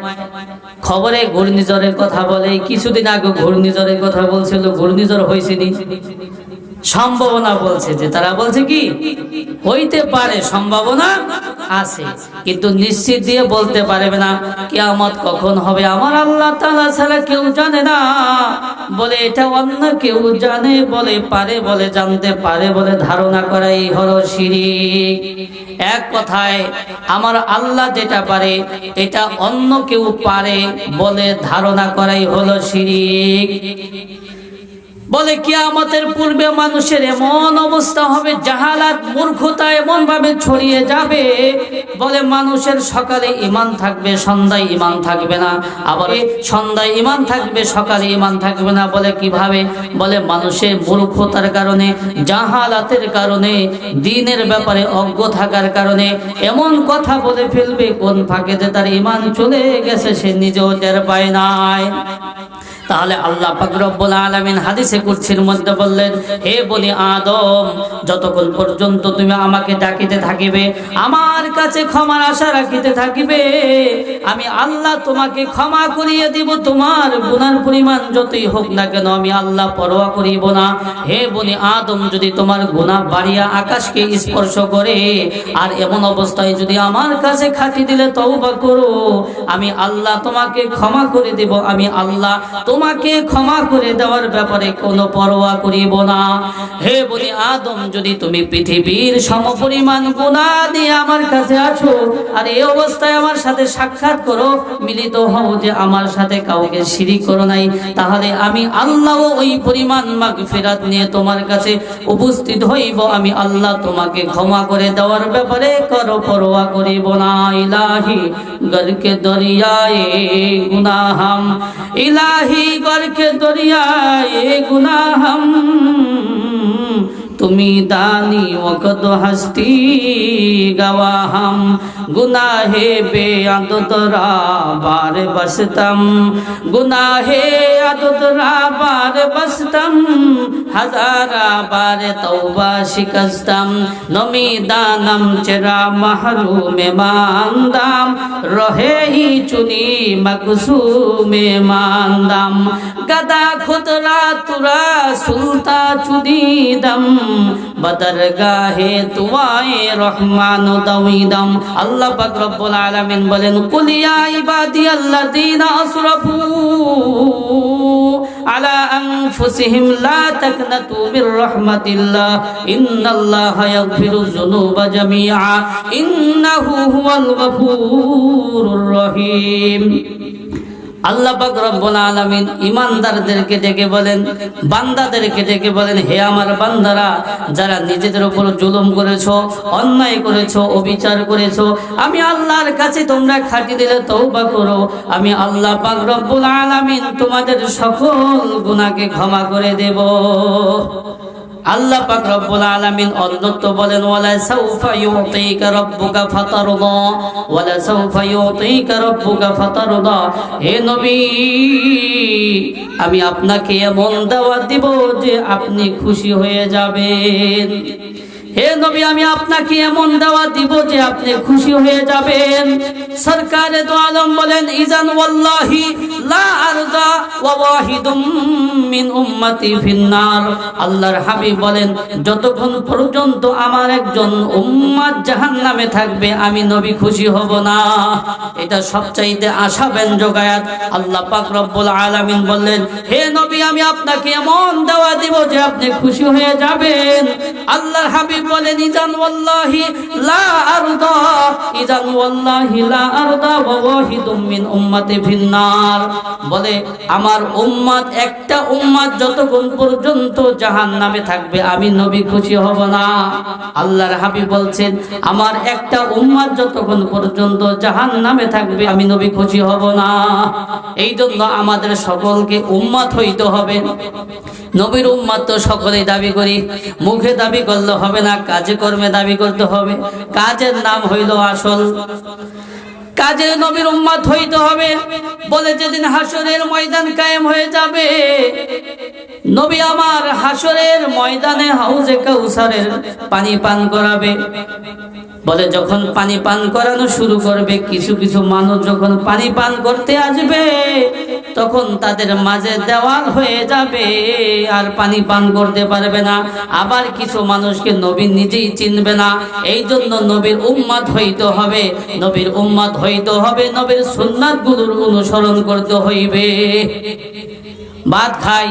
Speaker 1: খবরে ঘূর্ণিঝড়ের কথা বলে, কিছুদিন আগে ঘূর্ণিঝড়ের কথা বলছিল, ঘূর্ণিঝড় হয়েছে নি, সম্ভাবনা বলছে, যে তারা বলছে কি হইতে পারে, সম্ভাবনা আছে, কিন্তু নিশ্চিত দিয়ে বলতে পারবে না কিয়ামত কখন হবে আমার আল্লাহ তাআলা ছাড়া কেউ জানে না। বলে এটা অন্য কেউ জানে বলে, পারে বলে, জানতে পারে বলে ধারণা করাই হলো শিরিক। এক কথায় আমার আল্লাহ যেটা পারে এটা অন্য কেউ পারে বলে ধারণা করাই হলো শিরিক। বলে কিয়ামতের পূর্বে মানুষের এমন অবস্থা হবে, জাহালাত মূর্খতা এমন ভাবে ছড়িয়ে যাবে, বলে মানুষের সকালে ঈমান থাকবে, সন্ধ্যায় ঈমান থাকবে না, আবার সন্ধ্যায় ঈমান থাকবে, সকালে ঈমান থাকবে না। বলে কিভাবে? বলে মানুষের মূর্খতার কারণে, জাহালাতের কারণে, দ্বীনের ব্যাপারে অজ্ঞ থাকার কারণে এমন কথা বলে ফেলবে কোন ফাঁকে যে তার ঈমান চলে গেছে সে নিজেও টের পায় নাই। তাহলে আল্লাহ পাক রব্বুল আলামিন হাদিসে কুদসির মধ্যে বললেন, হে বনি আদম, যতক্ষণ পর্যন্ত তুমি আমাকে ডাকিতে থাকিবে, আমার কাছে ক্ষমার আশা রাখিতে থাকিবে, আমি আল্লাহ তোমাকে ক্ষমা করিয়ে দিব। তোমার গুনার পরিমাণ যতই হোক না কেন আমি আল্লাহ পরোয়া করিব না। হে বনি আদম, যদি তোমার গুনাহ বাড়িয়া আকাশকে স্পর্শ করে, আর এমন অবস্থায় যদি আমার কাছে খাটি দিলে তওবা করো, আমি আল্লাহ তোমাকে ক্ষমা করে দেব। আমি আল্লাহ তোমাকে ক্ষমা করে দেওয়ার ব্যাপারে কোনো পরোয়া করিব না। হে বনি আদম, যদি তুমি পৃথিবীর সমপরিমাণ গুনাহ নিয়ে আমার কাছে আছো, আর এই অবস্থায় আমার সাথে সাক্ষাৎ করো, মিলিত হও যে আমার সাথে কাউকে শিরিক করো নাই, তাহলে আমি আল্লাহ ওই পরিমাণ মাগফিরাত নিয়ে তোমার কাছে উপস্থিত হইব। আমি আল্লাহ তোমাকে ক্ষমা করে দেওয়ার ব্যাপারে করো পরোয়া করিব না। ইলাহি গরকে দরিয়ায়ে গুনাহম, ইলাহি গরকে দরিয়ায়ে গুনাহম, তুমি দানি ওকত হস্তি গवाहम, गुनाहे बेअददरा बार बसतम, गुनाहे अददरा बार बसतम, हजारा बार तौबा शिकस्तम, नमी दानम चरा महरूम मांदाम, रहे ही चुनी मकसूम मांदाम, गदा खुदरा तुरा सुल्ता चुदीदम, बदरगाहे तुआए रहमान दवीदम। আল্লাহ পাক রব্বুল আলামিন বলেন, কুল ইয়া ইবাদিয়াল্লাযীনা আসরাফু আলা আনফুসিহিম লা তাকনাতু মির রাহমাতিল্লাহ, ইন্নাল্লাহা ইয়াগফিরুয যুনুবা জামিআ, ইন্নাহু হুয়াল গফুরুর রহিম। আল্লাহ পাক রব্বুল আলামিন ঈমানদারদেরকে ডেকে বলেন, বান্দাদেরকে ডেকে বলেন, হে আমার বান্দারা, যারা নিজেদের উপর জুলুম করেছো, অন্যায় করেছো, অবিচার করেছো, আমি আল্লাহর কাছে তোমরা খাঁটি দিলে তওবা করো, আমি আল্লাহ পাক রব্বুল আলামিন তোমাদের সকল গুনাহকে ক্ষমা করে দেব। আল্লাহ পাক রব্বুল আলামিন অন্যত্র বলেন, ওয়ালা সাউফা ইউতিকা রাব্বুকা ফাতারদা, ওয়ালা সাউফা ইউতিকা রাব্বুকা ফাতারদা। হে নবী, আমি আপনাকে এমন দাওয়াত দিব যে আপনি খুশি হয়ে যাবেন। হে নবী, আমি আপনাকে এমন দাওয়াত দিব যে আপনি খুশি হয়ে যাবেন। সরকারে দো আলম বলেন, ইজান ওয়াল্লাহি লা আরজা ওয়া ওয়াহিদুম মিন উম্মতি ফিন্নার। আল্লাহর হাবিব বলেন, যতক্ষণ পর্যন্ত আমার একজন উম্মত জাহান্নামে থাকবে আমি নবী খুশি হব না। এটা সবচাইতে আশাব্যঞ্জক আয়াত। আল্লাহ পাক রব্বুল আলামিন বললেন, হে নবী, আমি আপনাকে এমন দাওয়াত দিব যে আপনি খুশি হয়ে যাবেন। আল্লাহর হাবিব বলেন, ইজান ওয়াল্লাহি লা আরদা, ইজান ওয়াল্লাহি লা আরদা ওয়া ওয়াহিদুম মিন উম্মতি ফিন্নার। বলে, আমার উম্মত, একটা উম্মত যতক্ষণ পর্যন্ত জাহান্নামে থাকবে আমি নবী খুশি হব না। আল্লাহর হাবিব বলছেন, আমার একটা উম্মত যতক্ষণ পর্যন্ত জাহান্নামে থাকবে আমি নবী খুশি হব না। এই জন্য আমাদের সকলকে উম্মত হইতে হবে। নবীর উম্মত তো সকলেই দাবি করি, মুখে দাবি করলে হবে না, কাজে কর্মে দাবি করতে হবে। কাজের নাম হইল আসল, কাজে নবীর উম্মত হইতে হবে। বলে, যেদিন হাসরের ময়দান কায়েম হয়ে যাবে, নবী আমার হাসরের ময়দানে হাউজে কাউসারের পানি পান করাবে। বলে, যখন পানি পান করানো শুরু করবে, কিছু কিছু মানুষ যখন পানি পান করতে আসবে, তখন তাদের মাঝে দেওয়াল হয়ে যাবে, আর পানি পান করতে পারবে না। আবার কিছু মানুষকে নবী নিজেই চিনবে না। এই জন্য নবীর উম্মত হইতে হবে। নবীর উম্মত হইতে হবে, নবীর সুন্নাতগুলোর অনুসরণ করতে হইবে। ভাত খাই,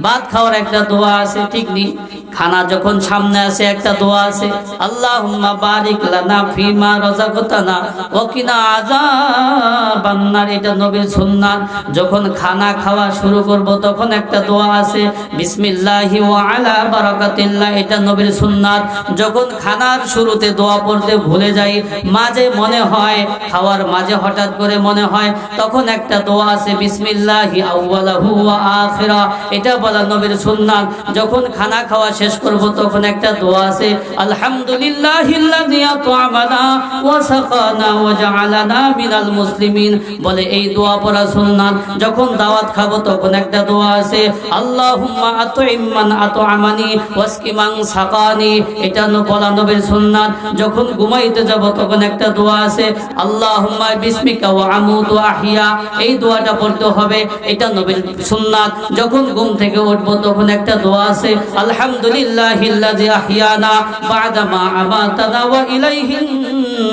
Speaker 1: ভাত খাওয়ার একটা দোয়া আছে, ঠিক নেই? খানা যখন সামনে আসে একটা দোয়া আছে, আল্লাহুম্মা বারিক লানা ফিমা রাযাকতানা ওয়া কিনা আযাবান নার। এটা নবীর সুন্নাত। যখন খানা খাওয়া শুরু করব তখন একটা দোয়া আছে, বিসমিল্লাহি ওয়া আলা বারাকাতিল্লাহ। এটা নবীর সুন্নাত। যখন খানার শুরুতে দোয়া পড়তে ভুলে যাই, মাঝে মনে হয়, খাওয়ার মাঝে হঠাৎ করে মনে হয়, তখন একটা দোয়া আছে, বিসমিল্লাহি আউওয়ালাহু ওয়া আখিরা। এটা বলা নবীর সুন্নাত। যখন খানা খাওয়া শেষ শেষ করব তখন একটা দোয়া আছে, আলহামদুলিল্লাহিল্লাযী আত'আমানা ওয়া সাকানা ওয়া জাআলানা মিনাল মুসলিমিন। বলে এই দোয়া পড়া সুন্নাত। যখন দাওয়াত খাবো তখন একটা দোয়া আছে, আল্লাহুম্মা আত'ইম মান আত'আমানি ওয়াসকি মান সাকানি। এটা বলা নবীর সুন্নাত। যখন ঘুমাইতে যাব তখন একটা দোয়া আছে, আল্লাহুম্মা বিসমিকা ওয়া আমুতু ওয়া আহইয়া। এই দোয়াটা পড়তে হবে, এটা নবীর সুন্নাত। যখন ঘুম থেকে উঠবো তখন একটা দোয়া আছে, আলহামদুলিল্লাহিল্লাযী আহইয়ানা বা'দা মা আমাতানা ওয়া ইলাইহিন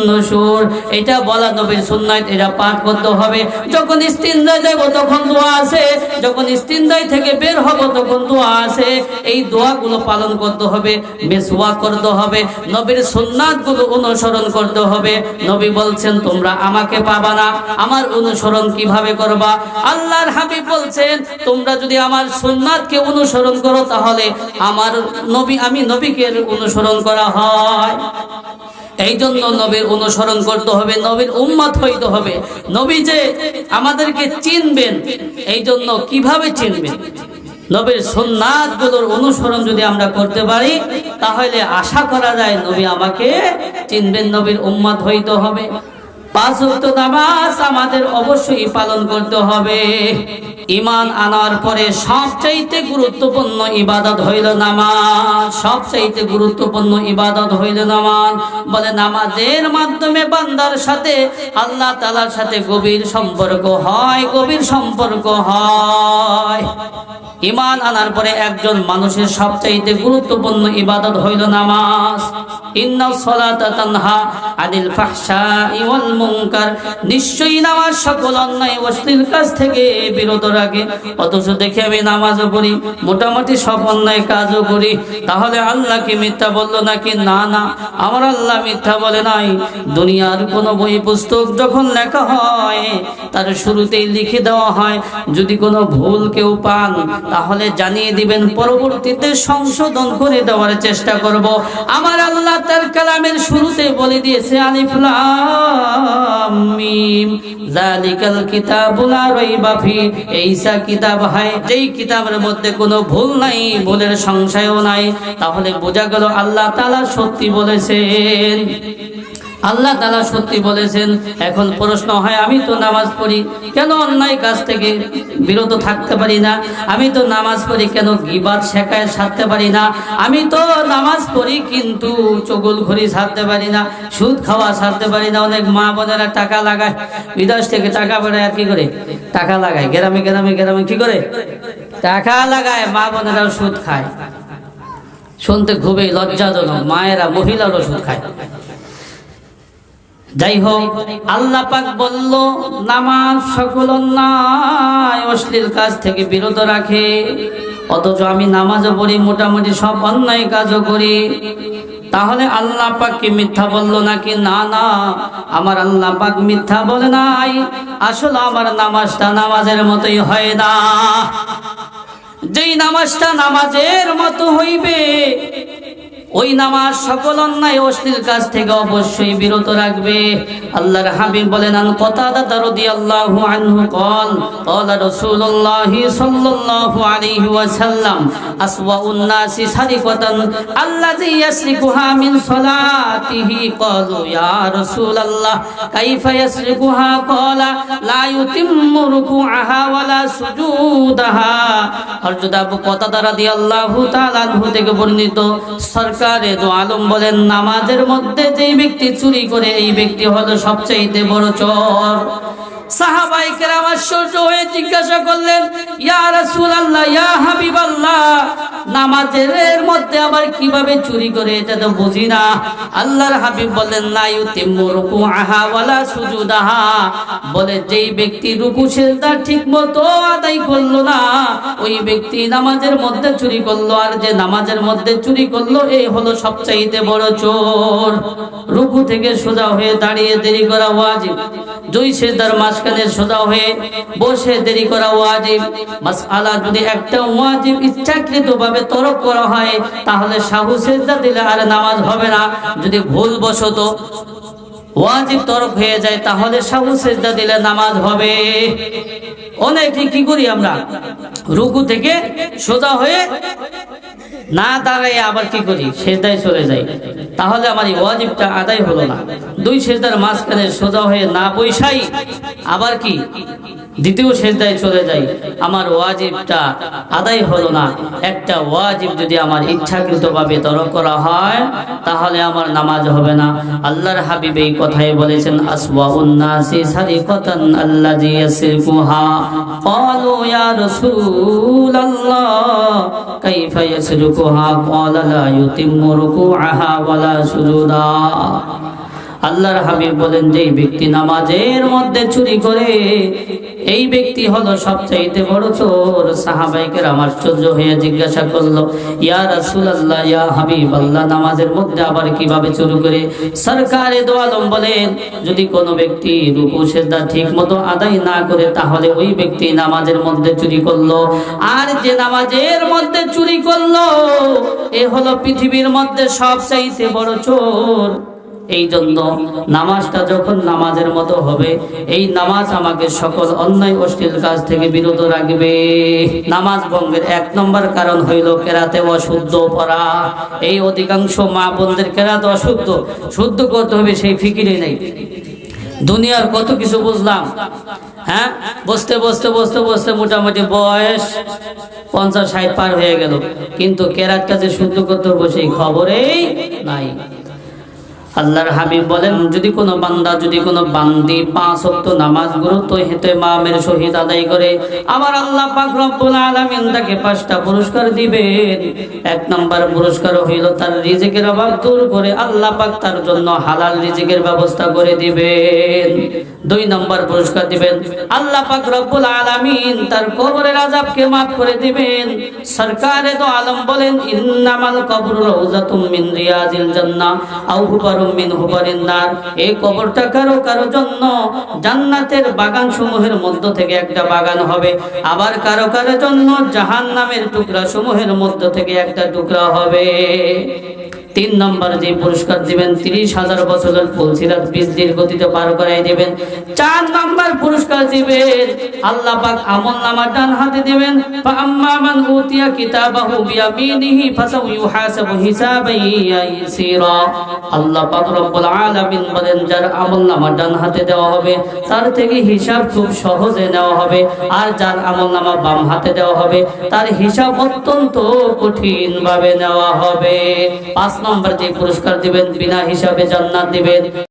Speaker 1: নুশুর। এটা বলা নবীর সুন্নাত, এটা পাঠ করতে হবে। যখন ইস্তিনজায় যাব তখন দোয়া আছে, যখন ইস্তিনজায় থেকে বের হব তখন দোয়া আছে। এই দোয়াগুলো পালন করতে হবে, মিসওয়াক করতে হবে, নবীর সুন্নাতগুলো অনুসরণ করতে হবে। নবী বলছেন তোমরা আমাকে পাবা না, আমার অনুসরণ কিভাবে করবা? আল্লাহর হাবিব বলছেন তোমরা যদি আমার সুন্নাতকে অনুসরণ করো তাহলে আমার নবী, আমি নবীকে অনুসরণ করা হয়। এই জন্য নবীর অনুসরণ করতে হবে, নবীর উম্মত হইতে হবে। নবী যে আমাদেরকে চিনবেন, এই জন্য কিভাবে চিনবেন? নবীর সুন্নাতগুলোর অনুসরণ যদি আমরা করতে পারি তাহলে আশা করা যায় নবী আমাকে চিনবেন, নবীর উম্মত হইতে হবে। 5 ওয়াক্ত নামাজ আমাদের অবশ্যই পালন করতে হবে। ঈমান আনার পরে সবচাইতে গুরুত্বপূর্ণ ইবাদত হইল নামাজ। সবচাইতে গুরুত্বপূর্ণ ইবাদত হইল নামাজ। বলে নামাজের মাধ্যমে বান্দার সাথে আল্লাহ তাআলার সাথে গভীর সম্পর্ক হয়, গভীর সম্পর্ক হয়। ঈমান আনার পরে একজন মানুষের সবচাইতে গুরুত্বপূর্ণ ইবাদত হইল নামাজ। ইন্নাস সালাতা তানহা আনিল ফাহশাই ওয়াল মুনকার। নিশ্চয়ই নামাজ সকল অন্যায় অশ্লীল কাজ থেকে বিরত রাখে। অথচ দেখি আমি নামাজও পড়ি, মোটামুটি সব অন্যায় কাজও করি, তাহলে আল্লাহ কি মিথ্যা বললো নাকি? না না, আমার আল্লাহ মিথ্যা বলে নাই। দুনিয়ার কোনো বই পুস্তক যখন লেখা হয় তার শুরুতেই লিখে দেওয়া হয় যদি কোনো ভুল কেউ পান তাহলে জানিয়ে দিবেন, পরবর্তীতে সংশোধন করে দেওয়ার চেষ্টা করব। আমার আল্লাহ তার কালামের শুরুতে বলে দিয়েছে আলিফ লাম মিম যালিকাল কিতাবু লা রাইবা ফি। এইসা কিতাব হয় যেই কিতাবের মধ্যে কোনো ভুল নাই, ভুলের সংশয়ও নাই। তাহলে বোঝা গেল আল্লাহ তাআলা সত্যি বলেছেন, আল্লাহ তাআলা সত্যি বলেছেন। এখন প্রশ্ন হয় আমি তো নামাজ পড়ি, কেন অন্যায় কাজ থেকে বিরত থাকতে পারি না? আমি তো নামাজ পড়ি, কেন গীবাত শেখায় ছাড়তে পারি না? আমি তো নামাজ পড়ি কিন্তু চগলখড়ি ছাড়তে পারি না, সুদ খাওয়া ছাড়তে পারি না। অনেক মা বোনেরা টাকা লাগায়, বিদেশ থেকে টাকা পাঠায়, আর কি করে টাকা লাগায়, গ্রামে গ্রামে গ্রামে কি করে টাকা লাগায়, মা বোনেরা সুদ খায়। শুনতে খুবই লজ্জাজনক, মায়েরা মহিলারও সুদ খায়। যাই হোক, আল্লাহ পাক বলল নামাজ সকল অন্যায় অশ্লীল কাজ থেকে বিরত রাখে। অথচ আমি নামাজও পড়ি, মোটামুটি সব অন্যায় কাজও করি। তাহলে আল্লাহ পাক কি মিথ্যা বললো নাকি? না না, আমার আল্লাহ পাক মিথ্যা বলে নাই। আসলে আমার নামাজটা নামাজের মতোই হয় না। যেই নামাজটা নামাজের মতো হইবে ওই নামাজ সকল অন্যায় অশ্লীল কাজ থেকে অবশ্যই বিরত রাখবে। আল্লাহর হাবিব বলেন, আন কতাদা রাদিয়াল্লাহু আনহু قال قال رسول الله صلى الله عليه وسلم اسوأ الناس سرقة الذي يسرقها من صلاته قالوا يا رسول الله كيف يسرقها قال لا يتم ركوعها ولا سجودها। হযরত আবু কতাদা রাদিয়াল্লাহু তাআলা আনহু থেকে বর্ণিত সরকার দো আলম বলেন, নামাজের মধ্যে যেই ব্যক্তি চুরি করে এই ব্যক্তি হলো সবচেয়ে বড় চোর। সাহাবায়ে কেরাম আশ্চর্য হয়ে জিজ্ঞাসা করলেন, ইয়া রাসূলুল্লাহ, ইয়া হাবিবাল্লাহ, নামাজের মধ্যে আবার কিভাবে চুরি করে, এটা তো বুঝি না। আল্লাহর হাবিব বলেন, লা ইউতিম্মু রুকুআহা ওয়ালা সুজুদাহা। বলে যেই ব্যক্তি রুকু সিজদা ঠিকমতো আদায় করলো না ওই ব্যক্তি নামাজের মধ্যে চুরি করলো। আর যে নামাজের মধ্যে চুরি করলো এই হলো সবচাইতে বড় চোর। রুকু থেকে সোজা হয়ে দাঁড়িয়ে দেরি করা ওয়াজিব, দুই সিজদার মাঝখানে সোজা হয়ে বসে দেরি করা ওয়াজিব। মাসআলা যদি একটা ওয়াজিব ইচ্ছাকৃতভাবে তরক করা হয় তাহলে সাহু সিজদা দিলে আর নামাজ হবে না। যদি ভুলবশত ওয়াজিব তরক হয়ে যায় তাহলে সাহু সিজদা দিলে নামাজ হবে। অনেকে কি করি আমরা, রুকু থেকে সোজা হয়ে না দাঁড়াই আবার কি করি, সেজদায় চলে যাই, তাহলে আমার এই ওয়াজিবটা আদায় হলো না। দুই সেজদার মাঝখানে সোজা হয়ে না বৈশাই আবার কি দ্বিতীয় সেজদায় চলে যাই, আমার ওয়াজিবটা আদায় হলো না। একটা ওয়াজিব যদি আমার ইচ্ছাকৃতভাবে তরক করা হয় তাহলে আমার নামাজ হবে না। আল্লাহর হাবিব এই কথাই বলেছেন, আসওয়াউন নাসি সারিকাতান আল্লাযী ইয়াসরিকুহা। ক্বালু ইয়া রাসূলাল্লাহ কাইফা ইয়াসরিকুহা? ক্বালা লা ইউতিম্মু রুকুআহা ওয়ালা সুজুদা। আল্লাহর হাবিব বলেন, যে ব্যক্তি নামাজের মধ্যে চুরি করে এই ব্যক্তি হলো সবচাইতে বড় চোর। সাহাবায়ে কেরাম আশ্চর্য হয়ে জিজ্ঞাসা করলো, ইয়া রাসূলুল্লাহ, ইয়া হাবিবাল্লাহ, নামাজের মধ্যে আবার কিভাবে চুরি করে? সরকারে দো আলম বলেন, যদি কোনো ব্যক্তি রুকু সিজদা ঠিকমতো আদায় না করে তাহলে ওই ব্যক্তি নামাজের মধ্যে চুরি করলো। আর যে নামাজের মধ্যে চুরি করলো এ হলো পৃথিবীর মধ্যে সবচাইতে বড় চোর। এই জন্য নামাজটা যখন নামাজের মতো হবে, এই নামাজ আমাকে সকল অন্যায় অশ্লীল কাজ থেকে বিরত রাখবে। নামাজ ভঙ্গের এক নম্বর কারণ হইল কেরাতে অশুদ্ধ পড়া। এই অধিকাংশ মা বোনদের কেরাতে অশুদ্ধ, শুদ্ধ করতে হবে সেই ফিকিরই নেই। দুনিয়ার কত কিছু বুঝলাম, হ্যাঁ, বসতে বসতে বসতে বসতে মোটামুটি বয়স 50-60 পার হয়ে গেল, কিন্তু কেরাতটা যে শুদ্ধ করতে হবে সেই খবরেই নাই। আল্লাহর হাবিব বলেন, যদি কোনো বান্দা, যদি কোনো বান্দি 5 ওয়াক্ত নামাজ গুরুত্ব ইহতিমামের সহিত আদায় করে, আমার আল্লাহ পাক রব্বুল আলামিন তাকে 5টা পুরস্কার দিবেন। 1 নম্বর পুরস্কার হইল তার রিজিকের অভাব দূর করে আল্লাহ পাক তার জন্য হালাল রিজিকের ব্যবস্থা করে দিবেন। 2 নম্বর পুরস্কার দিবেন, আল্লাহ পাক রব্বুল আলামিন তার কবরের আযাবকে maaf করে দিবেন। সরকারে দো আলম বলেন, ইন্নামাল কবরু রাউযাতুম মিন রিয়াজিল জান্নাহ আও হুবারুম মিন হুবারিন নার। এই কবরটা কারো কারো জন্য জান্নাতের বাগান সমূহের মধ্য থেকে একটা বাগান হবে, আবার কারো কারো জন্য জাহান্নামের টুকরা সমূহের মধ্য থেকে একটা টুকরা হবে। 3 নম্বর যে পুরস্কার দিবেন, 30,000 বছরের ফুলসিরাত বীজদের গতিতে পার করাই দিবেন। 4 নম্বর পুরস্কার দিবেন, আল্লাহ পাক আমলনামা ডান হাতে দিবেন। ফা আম্মা মান উতিয়া কিতাবাহু বিয়ামিনিহি ফাসাউ ইউহাসাবু হিসাবান ইয়াসিরা। আল্লাহ পাক রব্বুল আলামিন বলেন, যার আমলনামা ডান হাতে দেওয়া হবে তার থেকে হিসাব খুব সহজে নেওয়া হবে, আর যার আমলনামা বাম হাতে দেওয়া হবে তার হিসাব অত্যন্ত কঠিন ভাবে নেওয়া হবে। 5 নম্বর যে পুরস্কার দিবেন, বিনা হিসাবে জান্নাত দিবেন।